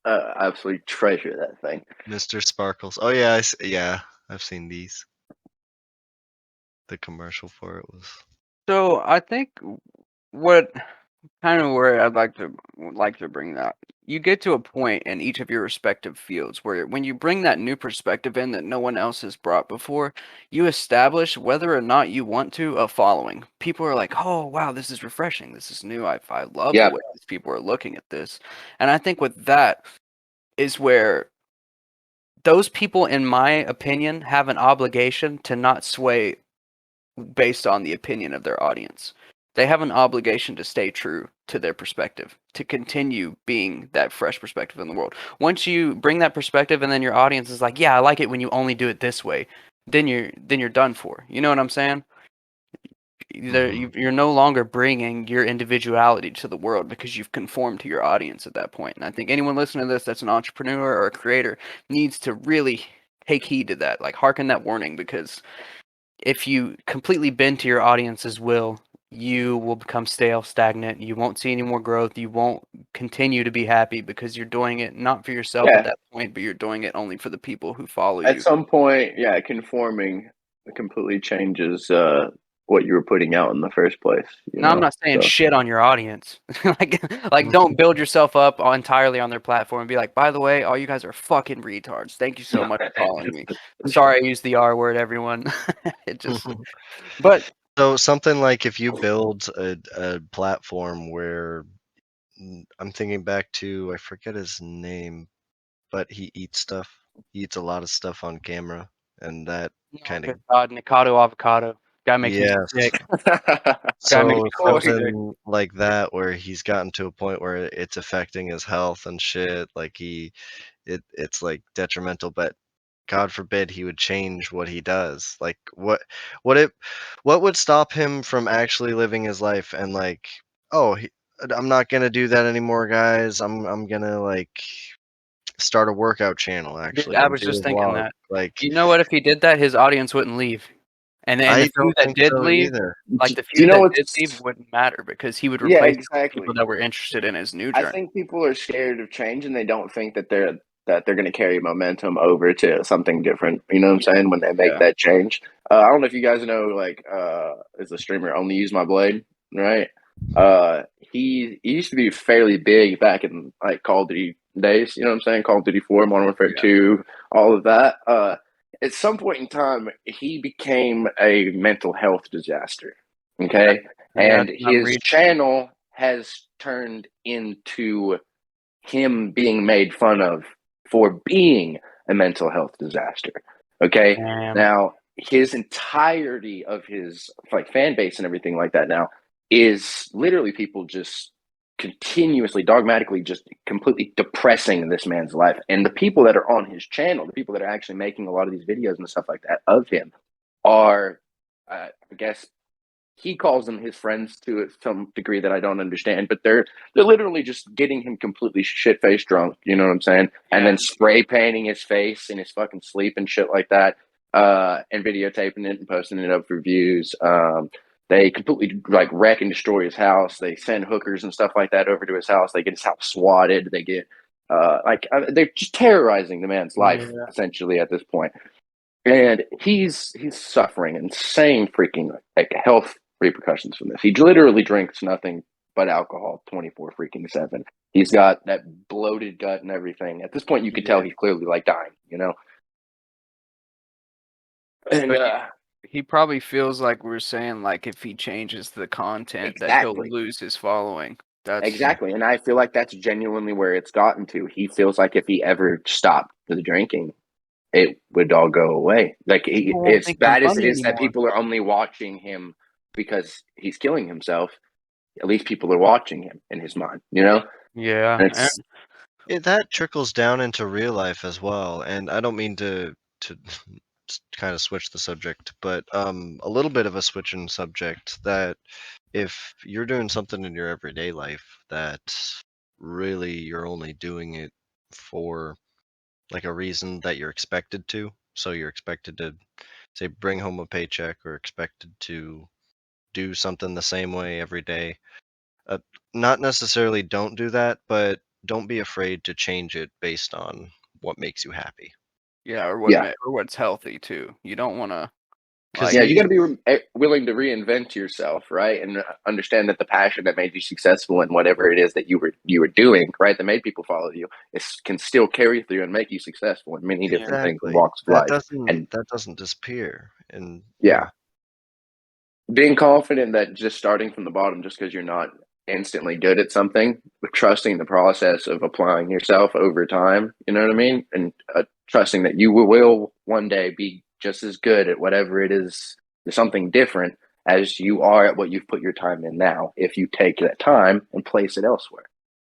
Absolutely treasure that thing. Mr. Sparkles. Oh yeah, yeah, I've seen these. The commercial for it was. So I think what kind of where I'd like to bring that, you get to a point in each of your respective fields where when you bring that new perspective in that no one else has brought before, you establish whether or not you want to a following. People are like, "Oh wow, this is refreshing. This is new. I love the way these people are looking at this," and I think with that is where those people, in my opinion, have an obligation to not sway based on the opinion of their audience. They have an obligation to stay true to their perspective, to continue being that fresh perspective in the world. Once you bring that perspective and then your audience is like, "Yeah, I like it when you only do it this way," then you're done for. You know what I'm saying? You're no longer bringing your individuality to the world because you've conformed to your audience at that point. And I think anyone listening to this that's an entrepreneur or a creator needs to really take heed to that, like hearken that warning, because if you completely bend to your audience's will, you will become stale, stagnant. You won't see any more growth. You won't continue to be happy because you're doing it not for yourself at that point, but you're doing it only for the people who follow you. At some point, conforming completely changes what you were putting out in the first place. No, I'm not saying shit on your audience. like don't build yourself up entirely on their platform and be like, by the way, all you guys are fucking retards. Thank you so much for following me. Sorry I used the R word, everyone. It just, but so something like if you build a platform where I'm thinking back to, I forget his name, but he eats stuff. He eats a lot of stuff on camera, and that kind of God, Nikado avocado. Guy makes me sick. Guy makes So me so sick. something like that where he's gotten to a point where it's affecting his health and shit. Like it's like detrimental, but God forbid he would change what he does. Like what would stop him from actually living his life and like, oh, I'm not gonna do that anymore, guys. I'm gonna like start a workout channel actually. I And was do just a thinking vlog. that. Like, You know what? If he did that, his audience wouldn't leave. And the I few don't that think did so leave, either. like the Do you few know that did what's- leave wouldn't matter because he would Yeah, replace exactly. people that were interested in his new I journey. think people are scared of change and they don't think that they're going to carry momentum over to something different. You know what I'm saying? When they make that change. I don't know if you guys know, like, as a streamer, Only Use My Blade, right? He used to be fairly big back in like Call of Duty days. You know what I'm saying? Call of Duty 4, Modern Warfare 2, all of that. At some point in time, he became a mental health disaster. Okay, and his channel has turned into him being made fun of for being a mental health disaster. Okay. Now his entirety of his like fan base and everything like that now is literally people just continuously dogmatically just completely depressing this man's life. And the people that are on his channel, the people that are actually making a lot of these videos and stuff like that of him are I guess he calls them his friends to some degree that I don't understand, but they're literally just getting him completely shit faced drunk. You know what I'm saying? And then spray painting his face in his fucking sleep and shit like that, and videotaping it and posting it up for views. They completely like wreck and destroy his house. They send hookers and stuff like that over to his house. They get his house swatted. They get they're just terrorizing the man's life essentially at this point. And he's suffering insane freaking like health repercussions from this. He literally drinks nothing but alcohol 24/7. He's got that bloated gut and everything. At this point, you could tell he's clearly like dying, you know. And he probably feels like we're saying, like if he changes the content, that he'll lose his following. Exactly, and I feel like that's genuinely where it's gotten to. He feels like if he ever stopped the drinking, it would all go away. Like as bad as it is that people are only watching him because he's killing himself, at least people are watching him in his mind, you know? Yeah. That trickles down into real life as well. And I don't mean to kind of switch the subject, but a little bit of a switch in subject that if you're doing something in your everyday life that really you're only doing it for like a reason that you're expected to. So you're expected to say bring home a paycheck or expected to do something the same way every day. Not necessarily don't do that, but don't be afraid to change it based on what makes you happy. Yeah, or what's healthy too. You don't want to. Like, you got to be willing to reinvent yourself, right? And understand that the passion that made you successful in whatever it is that you were doing, right, that made people follow you, can still carry through and make you successful in many different things and walks of life. That doesn't disappear. And being confident that just starting from the bottom, just because you're not instantly good at something, but trusting the process of applying yourself over time, you know what I mean? And trusting that you will one day be just as good at whatever it is, something different as you are at what you've put your time in now, if you take that time and place it elsewhere.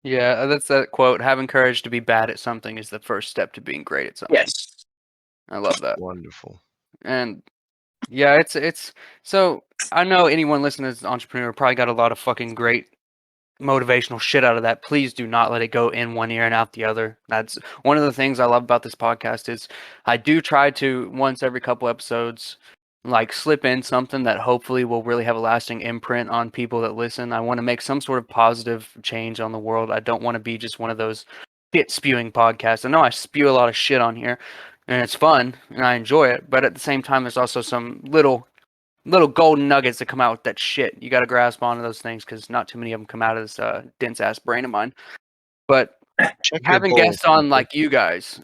Yeah, that's that quote. Having courage to be bad at something is the first step to being great at something. Yes. I love that. Wonderful. And yeah, it's so I know anyone listening as an entrepreneur probably got a lot of fucking great motivational shit out of that. Please do not let it go in one ear and out the other. That's one of the things I love about this podcast is I do try to once every couple episodes like slip in something that hopefully will really have a lasting imprint on people that listen. I want to make some sort of positive change on the world. I don't want to be just one of those shit spewing podcasts. I know I spew a lot of shit on here and it's fun and I enjoy it, but at the same time there's also some little little golden nuggets that come out with that shit. You got to grasp onto those things because not too many of them come out of this dense ass brain of mine. But having guests on like you guys,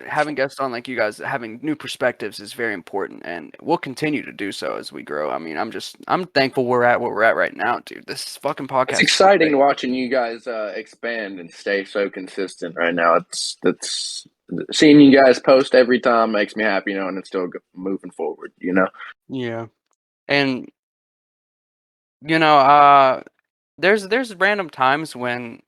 having new perspectives is very important, and we'll continue to do so as we grow. I mean, I'm thankful we're at what we're at right now, dude. This fucking podcast. It's exciting watching you guys expand and stay so consistent right now. It's seeing you guys post every time makes me happy, and it's still moving forward. Yeah, and there's random times when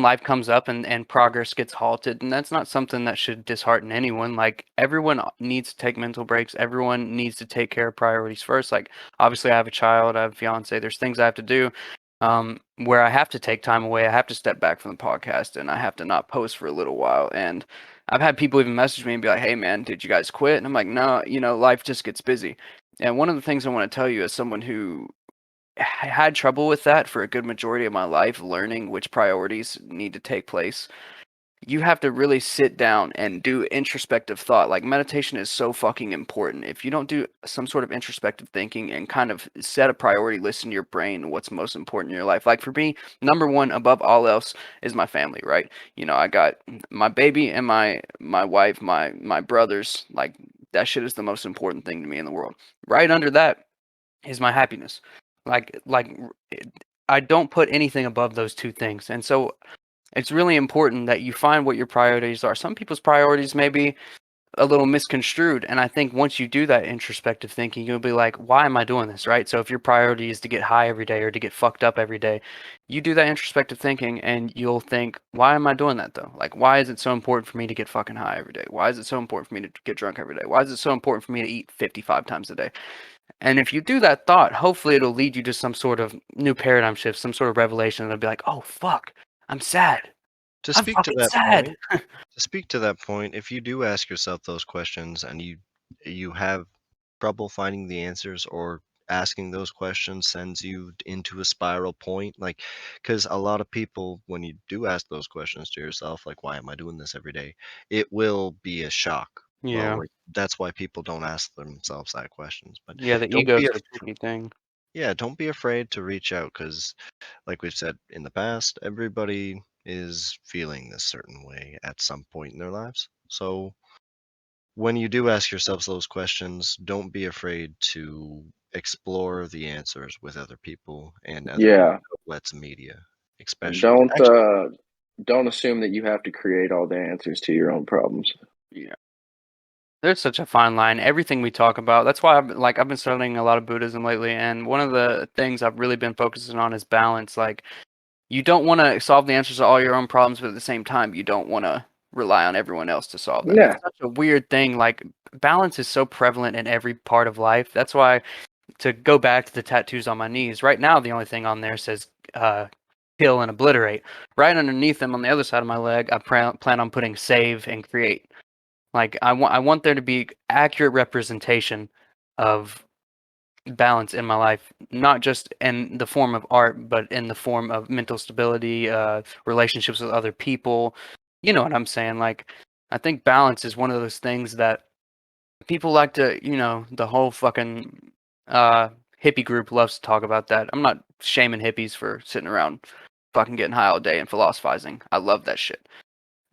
life comes up and progress gets halted, and that's not something that should dishearten anyone. Like, everyone needs to take mental breaks. Everyone needs to take care of priorities first. Like, obviously I have a child, I have a fiance, there's things I have to do where I have to take time away. I have to step back from the podcast and I have to not post for a little while. And I've had people even message me and be like, hey man, did you guys quit? And I'm like, no, life just gets busy. And one of the things I want to tell you as someone who I had trouble with that for a good majority of my life, learning which priorities need to take place. You have to really sit down and do introspective thought. Like, meditation is so fucking important. If you don't do some sort of introspective thinking and kind of set a priority list in your brain, what's most important in your life. Like, for me, number one above all else is my family, right? I got my baby and my wife, my brothers. Like, that shit is the most important thing to me in the world. Right under that is my happiness. Like I don't put anything above those two things. And so it's really important that you find what your priorities are. Some people's priorities may be a little misconstrued. And I think once you do that introspective thinking, you'll be like, why am I doing this? Right? So if your priority is to get high every day or to get fucked up every day, you do that introspective thinking and you'll think, why am I doing that though? Like, why is it so important for me to get fucking high every day? Why is it so important for me to get drunk every day? Why is it so important for me to eat 55 times a day? And if you do that thought, hopefully it'll lead you to some sort of new paradigm shift, some sort of revelation that'll be like, oh fuck, I'm sad. To I'm speak to fucking that sad. point, if you do ask yourself those questions and you have trouble finding the answers, or asking those questions sends you into a spiral point, like, because a lot of people, when you do ask those questions to yourself, like, why am I doing this every day, it will be a shock. Yeah. Well, like, that's why people don't ask themselves that questions. But Yeah, the don't ego be is a tricky thing. don't be afraid to reach out, because like we've said in the past, everybody is feeling this certain way at some point in their lives. So when you do ask yourselves those questions, don't be afraid to explore the answers with other people and other outlets, media, especially. Don't assume that you have to create all the answers to your own problems. Yeah. There's such a fine line. Everything we talk about. That's why I've been studying a lot of Buddhism lately, and one of the things I've really been focusing on is balance. Like, you don't want to solve the answers to all your own problems, but at the same time, you don't want to rely on everyone else to solve them. Yeah. It's such a weird thing. Like, balance is so prevalent in every part of life. That's why, to go back to the tattoos on my knees, right now the only thing on there says kill and obliterate. Right underneath them on the other side of my leg, I plan on putting save and create. Like, I want there to be accurate representation of balance in my life, not just in the form of art, but in the form of mental stability, relationships with other people. You know what I'm saying? Like, I think balance is one of those things that people like to, the whole fucking hippie group loves to talk about that. I'm not shaming hippies for sitting around fucking getting high all day and philosophizing. I love that shit.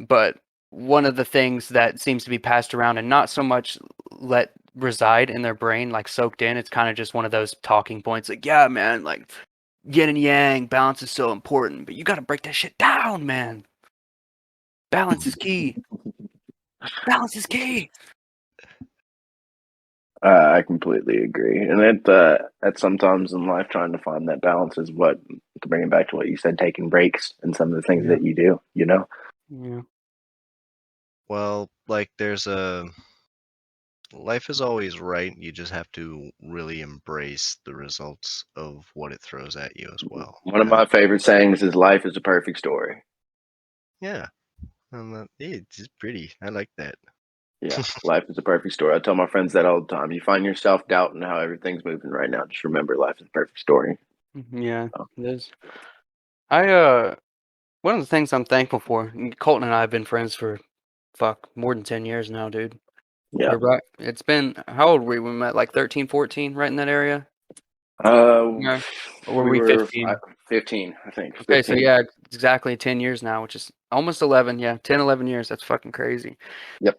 But one of the things that seems to be passed around and not so much let reside in their brain, like soaked in, it's kind of just one of those talking points. Like, yeah, man, like yin and yang, balance is so important, but you got to break that shit down, man. Balance is key. Balance is key. I completely agree, and that sometimes in life, trying to find that balance is what, to bring it back to what you said, taking breaks and some of the things that you do. Yeah. Well, like, life is always right. You just have to really embrace the results of what it throws at you as well. One of my favorite sayings is "Life is a perfect story." Yeah, it's just pretty. I like that. Yeah, life is a perfect story. I tell my friends that all the time. You find yourself doubting how everything's moving right now, just remember life is a perfect story. Yeah, Oh. it is. One of the things I'm thankful for, Colton and I have been friends for more than 10 years now, dude. Yeah. Right. It's been, how old were we when we met? Like 13, 14, right in that area? Yeah. Or were we 15? 15, I think. Okay, so 15. yeah, exactly 10 years now, which is almost 11. Yeah, 10, 11 years. That's fucking crazy. Yep.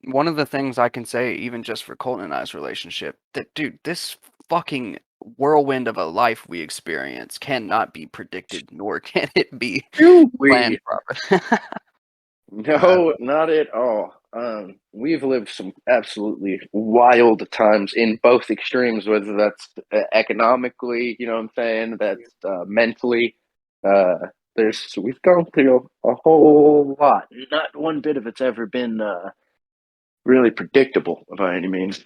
One of the things I can say, even just for Colton and I's relationship, that dude, this fucking whirlwind of a life we experience cannot be predicted, nor can it be planned properly. No, not at all. We've lived some absolutely wild times in both extremes, whether that's economically, you know what I'm saying, that's mentally. We've gone through a whole lot. Not one bit of it's ever been really predictable by any means.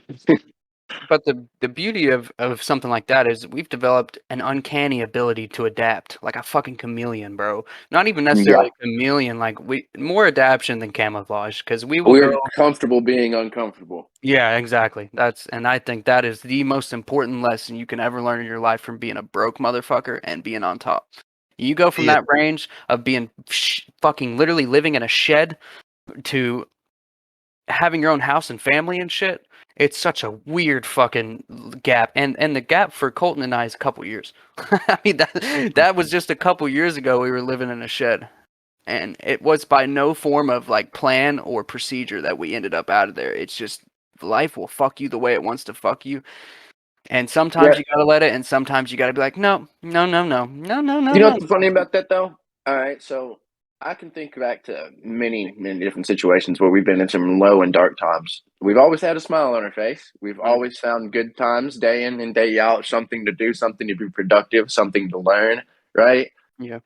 But the beauty of something like that is we've developed an uncanny ability to adapt, like a fucking chameleon, bro. Not even necessarily a chameleon, like more adaptation than camouflage, because we will We're go. comfortable being uncomfortable. Yeah, exactly. And I think that is the most important lesson you can ever learn in your life from being a broke motherfucker and being on top. You go from that range of being fucking literally living in a shed to having your own house and family and shit. It's such a weird fucking gap, and the gap for Colton and I is a couple years. I mean that was just a couple years ago. We were living in a shed, and it was by no form of like plan or procedure that we ended up out of there. It's just life will fuck you the way it wants to fuck you, and sometimes you gotta let it, and sometimes you gotta be like, no, no, no, no, no, no, no. You know what's funny about that though? All right, so I can think back to many, many different situations where we've been in some low and dark times. We've always had a smile on our face. We've always found good times day in and day out, something to do, something to be productive, something to learn, right? Yeah.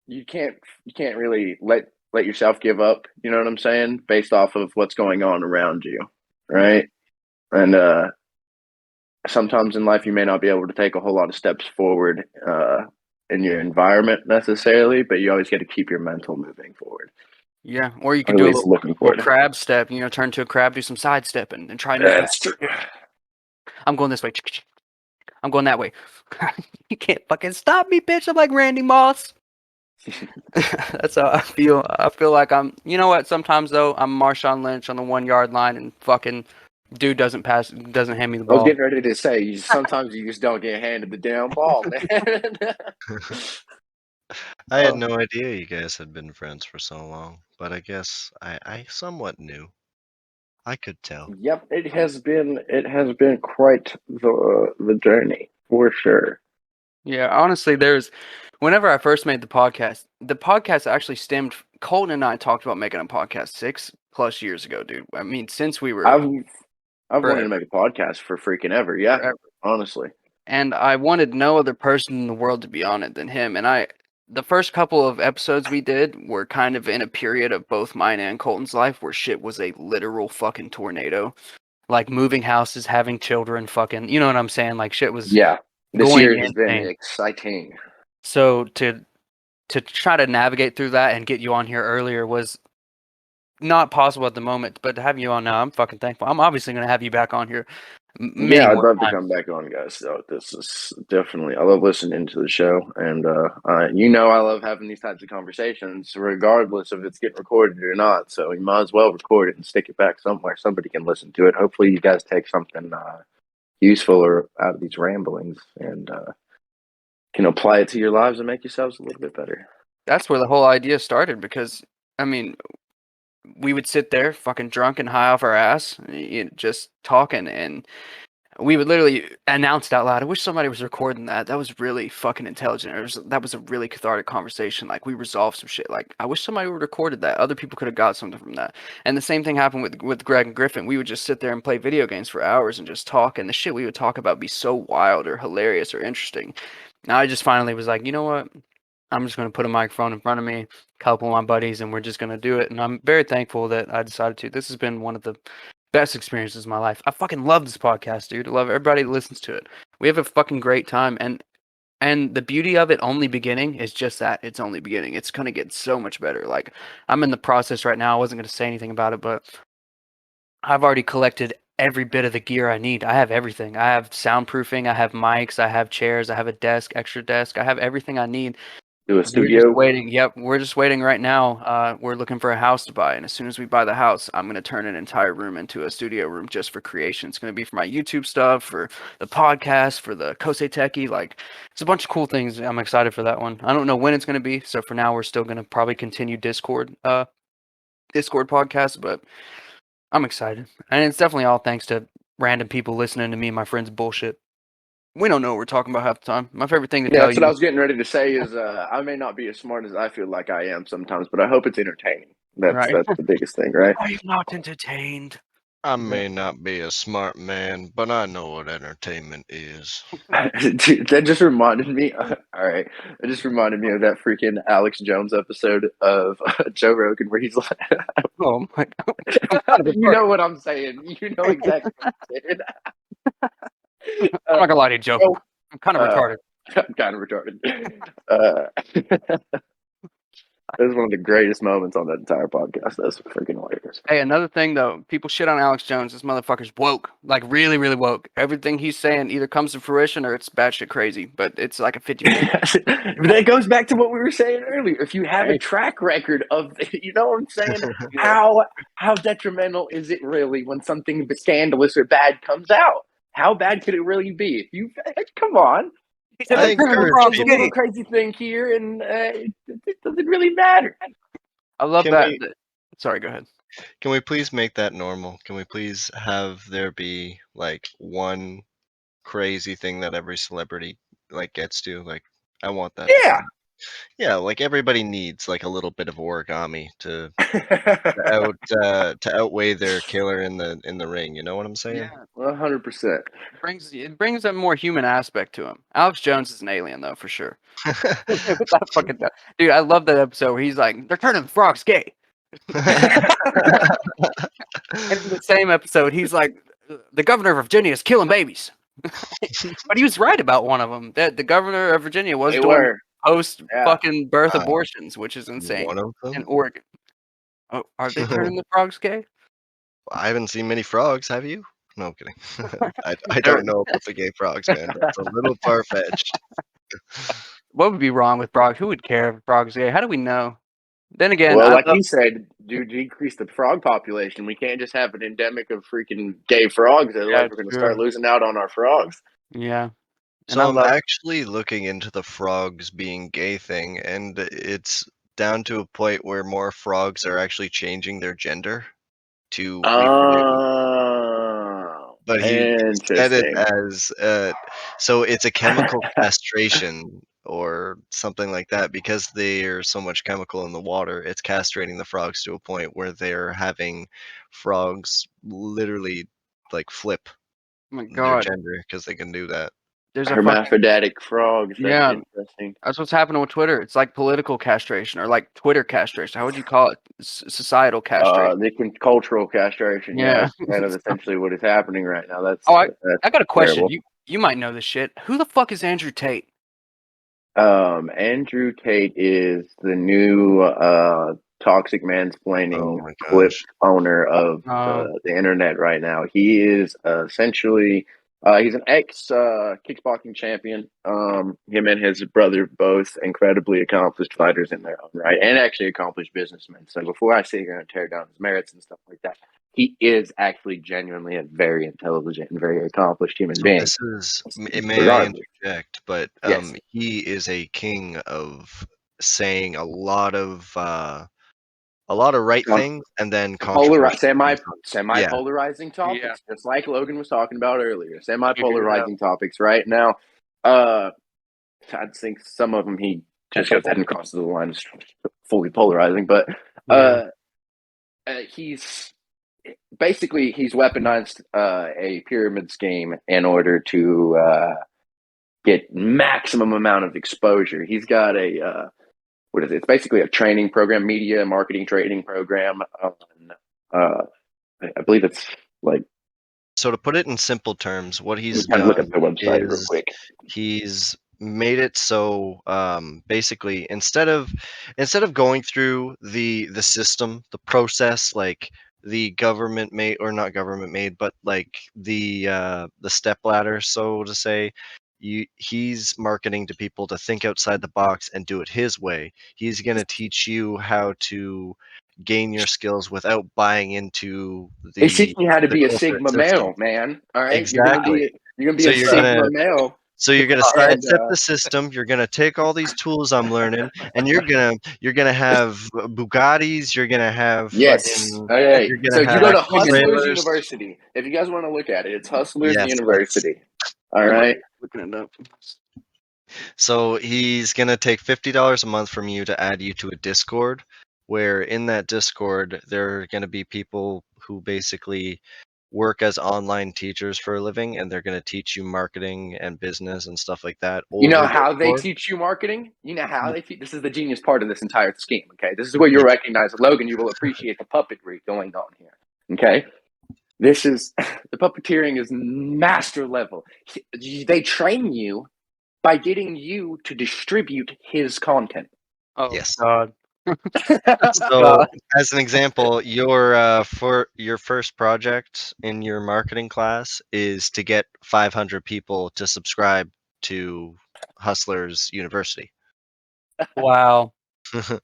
You can't really let yourself give up, you know what I'm saying, based off of what's going on around you, right? And sometimes in life you may not be able to take a whole lot of steps forward in your environment necessarily, but you always got to keep your mental moving forward. Yeah, or you Or could at do a least looking little forward. crab step, turn to a crab, do some side stepping, and try new paths. That's true. I'm going this way. I'm going that way. You can't fucking stop me, bitch. I'm like Randy Moss. That's how I feel. I feel like you know what? Sometimes though, I'm Marshawn Lynch on the 1 yard line, and fucking dude doesn't hand me the I was ball. getting ready to say, sometimes you just don't get handed the damn ball, man. I had no idea you guys had been friends for so long, but I guess I somewhat knew. I could tell. Yep, it has been quite the journey for sure. Yeah, honestly, whenever I first made the podcast actually stemmed. Colton and I talked about making a podcast 6+ years ago, dude. I mean, since we were. I've wanted to make a podcast for freaking ever. Yeah, Forever. honestly. And I wanted no other person in the world to be on it than him. And the first couple of episodes we did were kind of in a period of both mine and Colton's life where shit was a literal fucking tornado. Like moving houses, having children, fucking, you know what I'm saying? Like shit was this going year has been insane. exciting. So to try to navigate through that and get you on here earlier was not possible at the moment, but to have you on now, I'm fucking thankful. I'm obviously going to have you back on here many I'd more love times. to come back on, guys. So this is definitely, I love listening to the show, and I love having these types of conversations, regardless if it's getting recorded or not. So you might as well record it and stick it back somewhere. Somebody can listen to it. Hopefully, you guys take something useful or out of these ramblings and can apply it to your lives and make yourselves a little bit better. That's where the whole idea started because, I mean, we would sit there fucking drunk and high off our ass, just talking, and we would literally announce it out loud. I wish somebody was recording that. That was really fucking intelligent. That was a really cathartic conversation. Like, we resolved some shit. Like, I wish somebody would recorded that. Other people could have got something from that. And the same thing happened with Greg and Griffin. We would just sit there and play video games for hours and just talk, and the shit we would talk about would be so wild or hilarious or interesting. Now I just finally was like, you know what? I'm just going to put a microphone in front of me, a couple of my buddies, and we're just going to do it. And I'm very thankful that I decided to. This has been one of the best experiences of my life. I fucking love this podcast, dude. I love everybody that listens to it. We have a fucking great time. And the beauty of it only beginning is just that. It's only beginning. It's going to get so much better. Like, I'm in the process right now. I wasn't going to say anything about it, but I've already collected every bit of the gear I need. I have everything. I have soundproofing. I have mics. I have chairs. I have a desk, extra desk. I have everything I need Do a We're just studio? waiting. Yep, we're just waiting right now. We're looking for a house to buy, and as soon as we buy the house, I'm gonna turn an entire room into a studio room just for creation. It's gonna be for my YouTube stuff, for the podcast, for the Kosei Techie. Like, it's a bunch of cool things. I'm excited for that one. I don't know when it's gonna be, so for now, we're still gonna probably continue Discord podcast, but I'm excited, and it's definitely all thanks to random people listening to me and my friends bullshit. We don't know what we're talking about half the time. My favorite thing to tell That's you. what I was getting ready to say. Is I may not be as smart as I feel like I am sometimes, but I hope it's entertaining. That's the biggest thing, right? I'm not entertained. I may not be a smart man, but I know what entertainment is. Dude, that just reminded me. All right, it just reminded me of that freaking Alex Jones episode of Joe Rogan where he's like, Oh my god! "You know what I'm saying? You know exactly what I'm saying." I'm not gonna lie to you, Joe. Oh, I'm kind of retarded. I'm kind of retarded. It was one of the greatest moments on that entire podcast. That's freaking hilarious. Hey, another thing though, people shit on Alex Jones. This motherfucker's woke, like really, really woke. Everything he's saying either comes to fruition or it's batshit crazy. But it's like a 50-50. But that goes back to what we were saying earlier. If you have a track record of, you know what I'm saying? How detrimental is it really when something scandalous or bad comes out? How bad could it really be? If you come on, I encourage a little crazy thing here, and it doesn't really matter. I love that. Sorry, go ahead. Can we please make that normal? Can we please have there be like one crazy thing that every celebrity like gets to? Like, I want that. Yeah. Yeah, like everybody needs like a little bit of origami to outweigh their killer in the ring. You know what I'm saying? Yeah, 100%. It brings a more human aspect to him. Alex Jones is an alien though, for sure. That fucking dude, I love that episode where he's like, "They're turning the frogs gay." And in the same episode, he's like, "The governor of Virginia is killing babies." But he was right about one of them. That the governor of Virginia was doing post fucking birth abortions, which is insane. One of them? In Oregon. Oh, are they turning the frogs gay? I haven't seen many frogs. Have you? No, I'm kidding. I don't know about the gay frogs, man. That's a little far fetched. What would be wrong with frogs? Who would care if frogs are gay? How do we know? Then again, well, like you said, decrease the frog population. We can't just have an endemic of freaking gay frogs. Otherwise, we're going to start losing out on our frogs. Yeah. So I'm actually looking into the frogs being gay thing, and it's down to a point where more frogs are actually changing their gender to but he said it as so it's a chemical castration or something like that because there's so much chemical in the water. It's castrating the frogs to a point where they're having frogs literally like flip their gender because they can do that. There's a hermaphroditic frogs. Yeah, interesting. That's what's happening with Twitter. It's like political castration or like Twitter castration. How would you call it? Societal castration. Cultural castration. Yeah, that's kind of essentially what is happening right now. That's. I got a question. You might know this shit. Who the fuck is Andrew Tate? Andrew Tate is the new toxic mansplaining clip owner of the internet right now. He is essentially he's an ex kickboxing champion. Him and his brother both incredibly accomplished fighters in their own right, and actually accomplished businessmen. So before I sit here and tear down his merits and stuff like that, he is actually genuinely a very intelligent and very accomplished human being. This is, may I interject, but he is a king of saying a lot of right things and then semi-polarizing topics, just like Logan was talking about earlier. Semi-polarizing topics. Right now, I think some of them he just goes ahead and crosses the line, fully polarizing. But he's weaponized a pyramid scheme in order to get maximum amount of exposure. He's got a what is it? It's basically a training program, media marketing training program. I believe it's like. So to put it in simple terms, what he's done look at the website real quick. He's made it so basically instead of going through the system, the process, like the government made or not government made, but like the step ladder, so to say, he's marketing to people to think outside the box and do it his way. He's going to teach you how to gain your skills without buying into He's teaching you how to be a corporate Sigma system. male, man. All right, Exactly. You're gonna be a Sigma male. So you're gonna sidestep the system. You're gonna take all these tools I'm learning, and you're gonna have Bugattis. You're gonna have All right. So if you go to Hustlers University, if you guys want to look at it, it's Hustlers University. All right. Looking it up. So he's gonna take $50 a month from you to add you to a Discord, where in that Discord there are gonna be people who basically work as online teachers for a living, and they're going to teach you marketing and business and stuff like that. You know how they teach you marketing? You know how they teach? This is the genius part of this entire scheme, okay? This is where you'll recognize, Logan, you will appreciate the puppetry going on here, okay? This is, the puppeteering is master level. They train you by getting you to distribute his content. Oh, yes. God. So, as an example, for your first project in your marketing class is to get 500 people to subscribe to Hustlers University. Wow.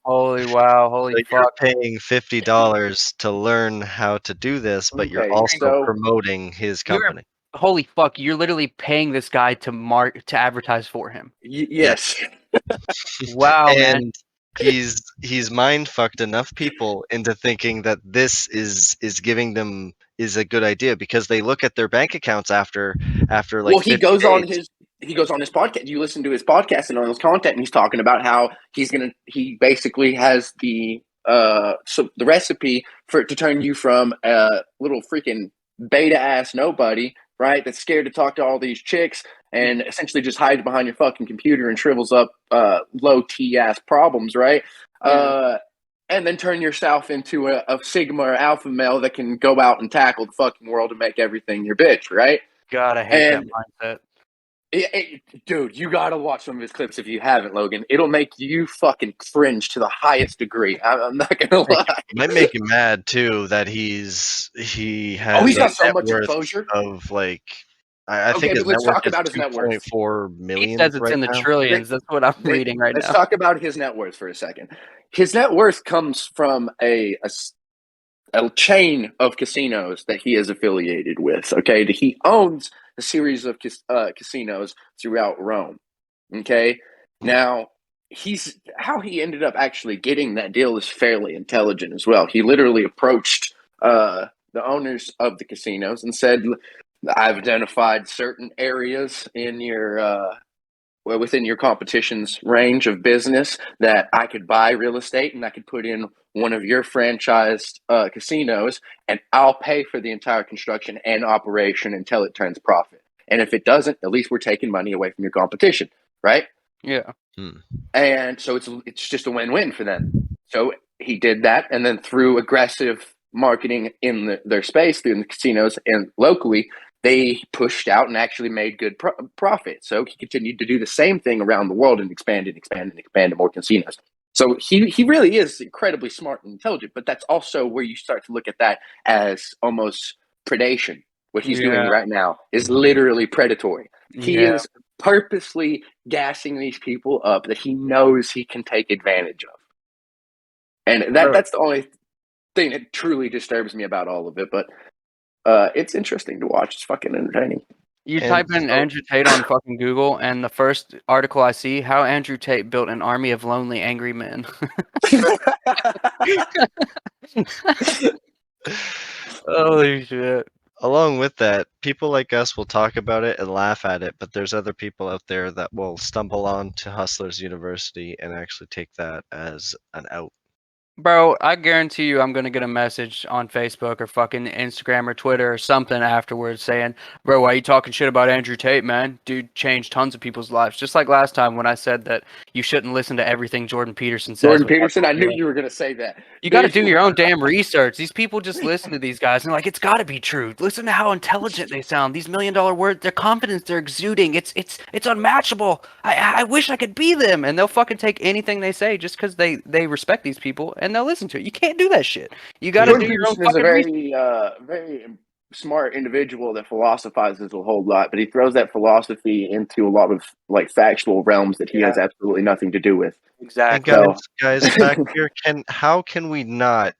Holy fuck. You're paying $50 to learn how to do this, but you're also promoting his company. Holy fuck, you're literally paying this guy to advertise for him. Yes. Wow, man. He's mind fucked enough people into thinking that this is giving them is a good idea, because they look at their bank accounts after like he goes on his podcast. You listen to his podcast and on his content, and he's talking about how he basically has the recipe to turn you from a little freaking beta ass nobody, right, that's scared to talk to all these chicks and essentially just hides behind your fucking computer and shrivels up low T ass problems, right? And then turn yourself into a Sigma or alpha male that can go out and tackle the fucking world and make everything your bitch, right? God, I hate that mindset. Dude, you gotta watch some of his clips if you haven't, Logan. It'll make you fucking cringe to the highest degree. I'm not gonna lie. It might make you mad too that he has. He's got so much exposure of like. I think his let's net talk worth about is his net worth. 2.4 million. He says it's in the trillions. That's what I'm reading right now. Let's talk about his net worth for a second. His net worth comes from a chain of casinos that he is affiliated with. Okay, he owns a series of casinos throughout Rome. Okay, now how he ended up actually getting that deal is fairly intelligent as well. He literally approached the owners of the casinos and said, I've identified certain areas in your within your competition's range of business that I could buy real estate and I could put in one of your franchised casinos, and I'll pay for the entire construction and operation until it turns profit. And if it doesn't, at least we're taking money away from your competition, right? Yeah. And so it's just a win-win for them. So he did that, and then through aggressive marketing in their space, through the casinos and locally, they pushed out and actually made good profit. So he continued to do the same thing around the world and expanded more casinos. So he really is incredibly smart and intelligent, but that's also where you start to look at that as almost predation. What he's doing right now is literally predatory. He is purposely gassing these people up that he knows he can take advantage of. And that's the only thing that truly disturbs me about all of it. But it's interesting to watch. It's fucking entertaining. You type in Andrew Tate on fucking Google, and the first article I see, how Andrew Tate built an army of lonely, angry men. Holy shit. Along with that, people like us will talk about it and laugh at it, but there's other people out there that will stumble on to Hustlers University and actually take that as an out. Bro, I guarantee you I'm going to get a message on Facebook or fucking Instagram or Twitter or something afterwards saying, bro, why are you talking shit about Andrew Tate, man? Dude changed tons of people's lives. Just like last time when I said that you shouldn't listen to everything Jordan Peterson says. Jordan Peterson, I knew you were going to say that. You got to do your own damn research. These people just listen to these guys and like, it's got to be true. Listen to how intelligent they sound. These $1 million words, their confidence they're exuding. It's unmatchable. I wish I could be them. And they'll fucking take anything they say just because they respect these people and they'll listen to it. You can't do that shit. You got to do your own fucking research. Very smart individual that philosophizes a whole lot, but he throws that philosophy into a lot of like factual realms that he has absolutely nothing to do with. Exactly. And guys, back here, how can we not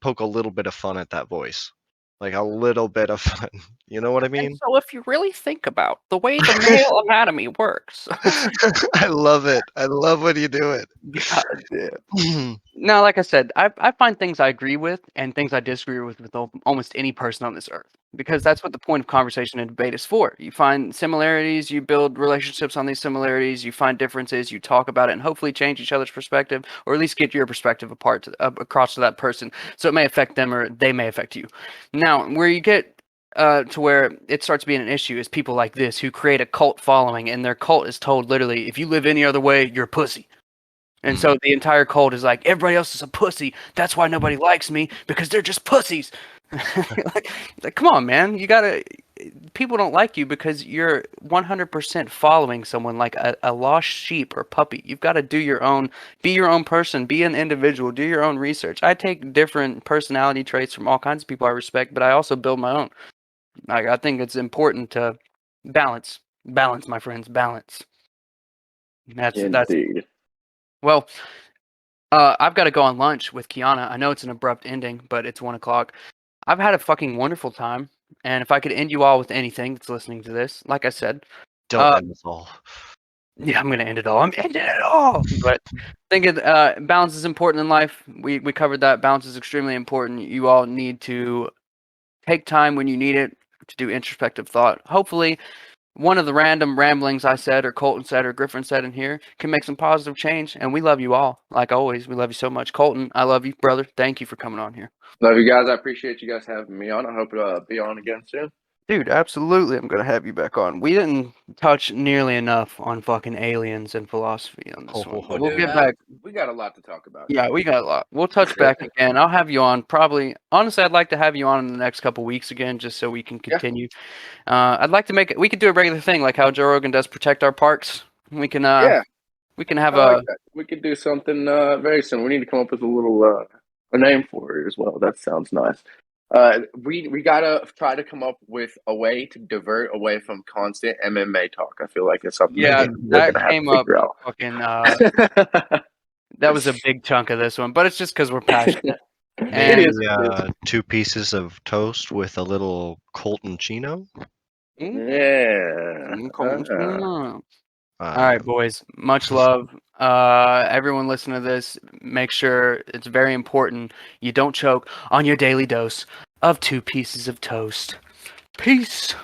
poke a little bit of fun at that voice? Like a little bit of fun. You know what I mean? And so if you really think about the way the male anatomy works. I love it. I love when you do it. God damn. No, like I said, I find things I agree with and things I disagree with almost any person on this earth, because that's what the point of conversation and debate is for. You find similarities, you build relationships on these similarities, you find differences, you talk about it, and hopefully change each other's perspective, or at least get your perspective across to that person, so it may affect them or they may affect you. Now, where you get to where it starts being an issue is people like this who create a cult following, and their cult is told literally, if you live any other way, you're a pussy. And so the entire cult is like, everybody else is a pussy. That's why nobody likes me, because they're just pussies. like, come on, man. People don't like you because you're 100% following someone like a lost sheep or puppy. You've got to be your own person, be an individual, do your own research. I take different personality traits from all kinds of people I respect, but I also build my own. I think it's important to balance, my friends, balance. That's Indeed. Well, I've got to go on lunch with Kiana. I know it's an abrupt ending, but it's 1:00. I've had a fucking wonderful time, and if I could end you all with anything that's listening to this, like I said, don't end us all. Yeah, I'm gonna end it all. I'm ending it all. But I think balance is important in life. We covered that. Balance is extremely important. You all need to take time when you need it to do introspective thought. Hopefully, one of the random ramblings I said, or Colton said, or Griffin said in here can make some positive change. And we love you all. Like always, we love you so much. Colton, I love you, brother. Thank you for coming on here. Love you guys. I appreciate you guys having me on. I hope to be on again soon. Dude, absolutely. I'm going to have you back on. We didn't touch nearly enough on fucking aliens and philosophy on this one. But we'll get back. We got a lot to talk about. Yeah, we got a lot. We'll touch back again. I'll have you on probably. Honestly, I'd like to have you on in the next couple weeks again, just so we can continue. I'd like to we could do a regular thing like how Joe Rogan does protect our parks. We can we can have we could do something very soon. We need to come up with a little a name for it as well. That sounds nice. We gotta try to come up with a way to divert away from constant MMA talk. I feel like it's something. Yeah, that came up. Fucking. That was a big chunk of this one, but it's just because we're passionate. Maybe 2 pieces of toast with a little Colton Chino. Yeah. All right, boys. Much love. Everyone listen to this. Make sure it's very important you don't choke on your daily dose of 2 pieces of toast. Peace.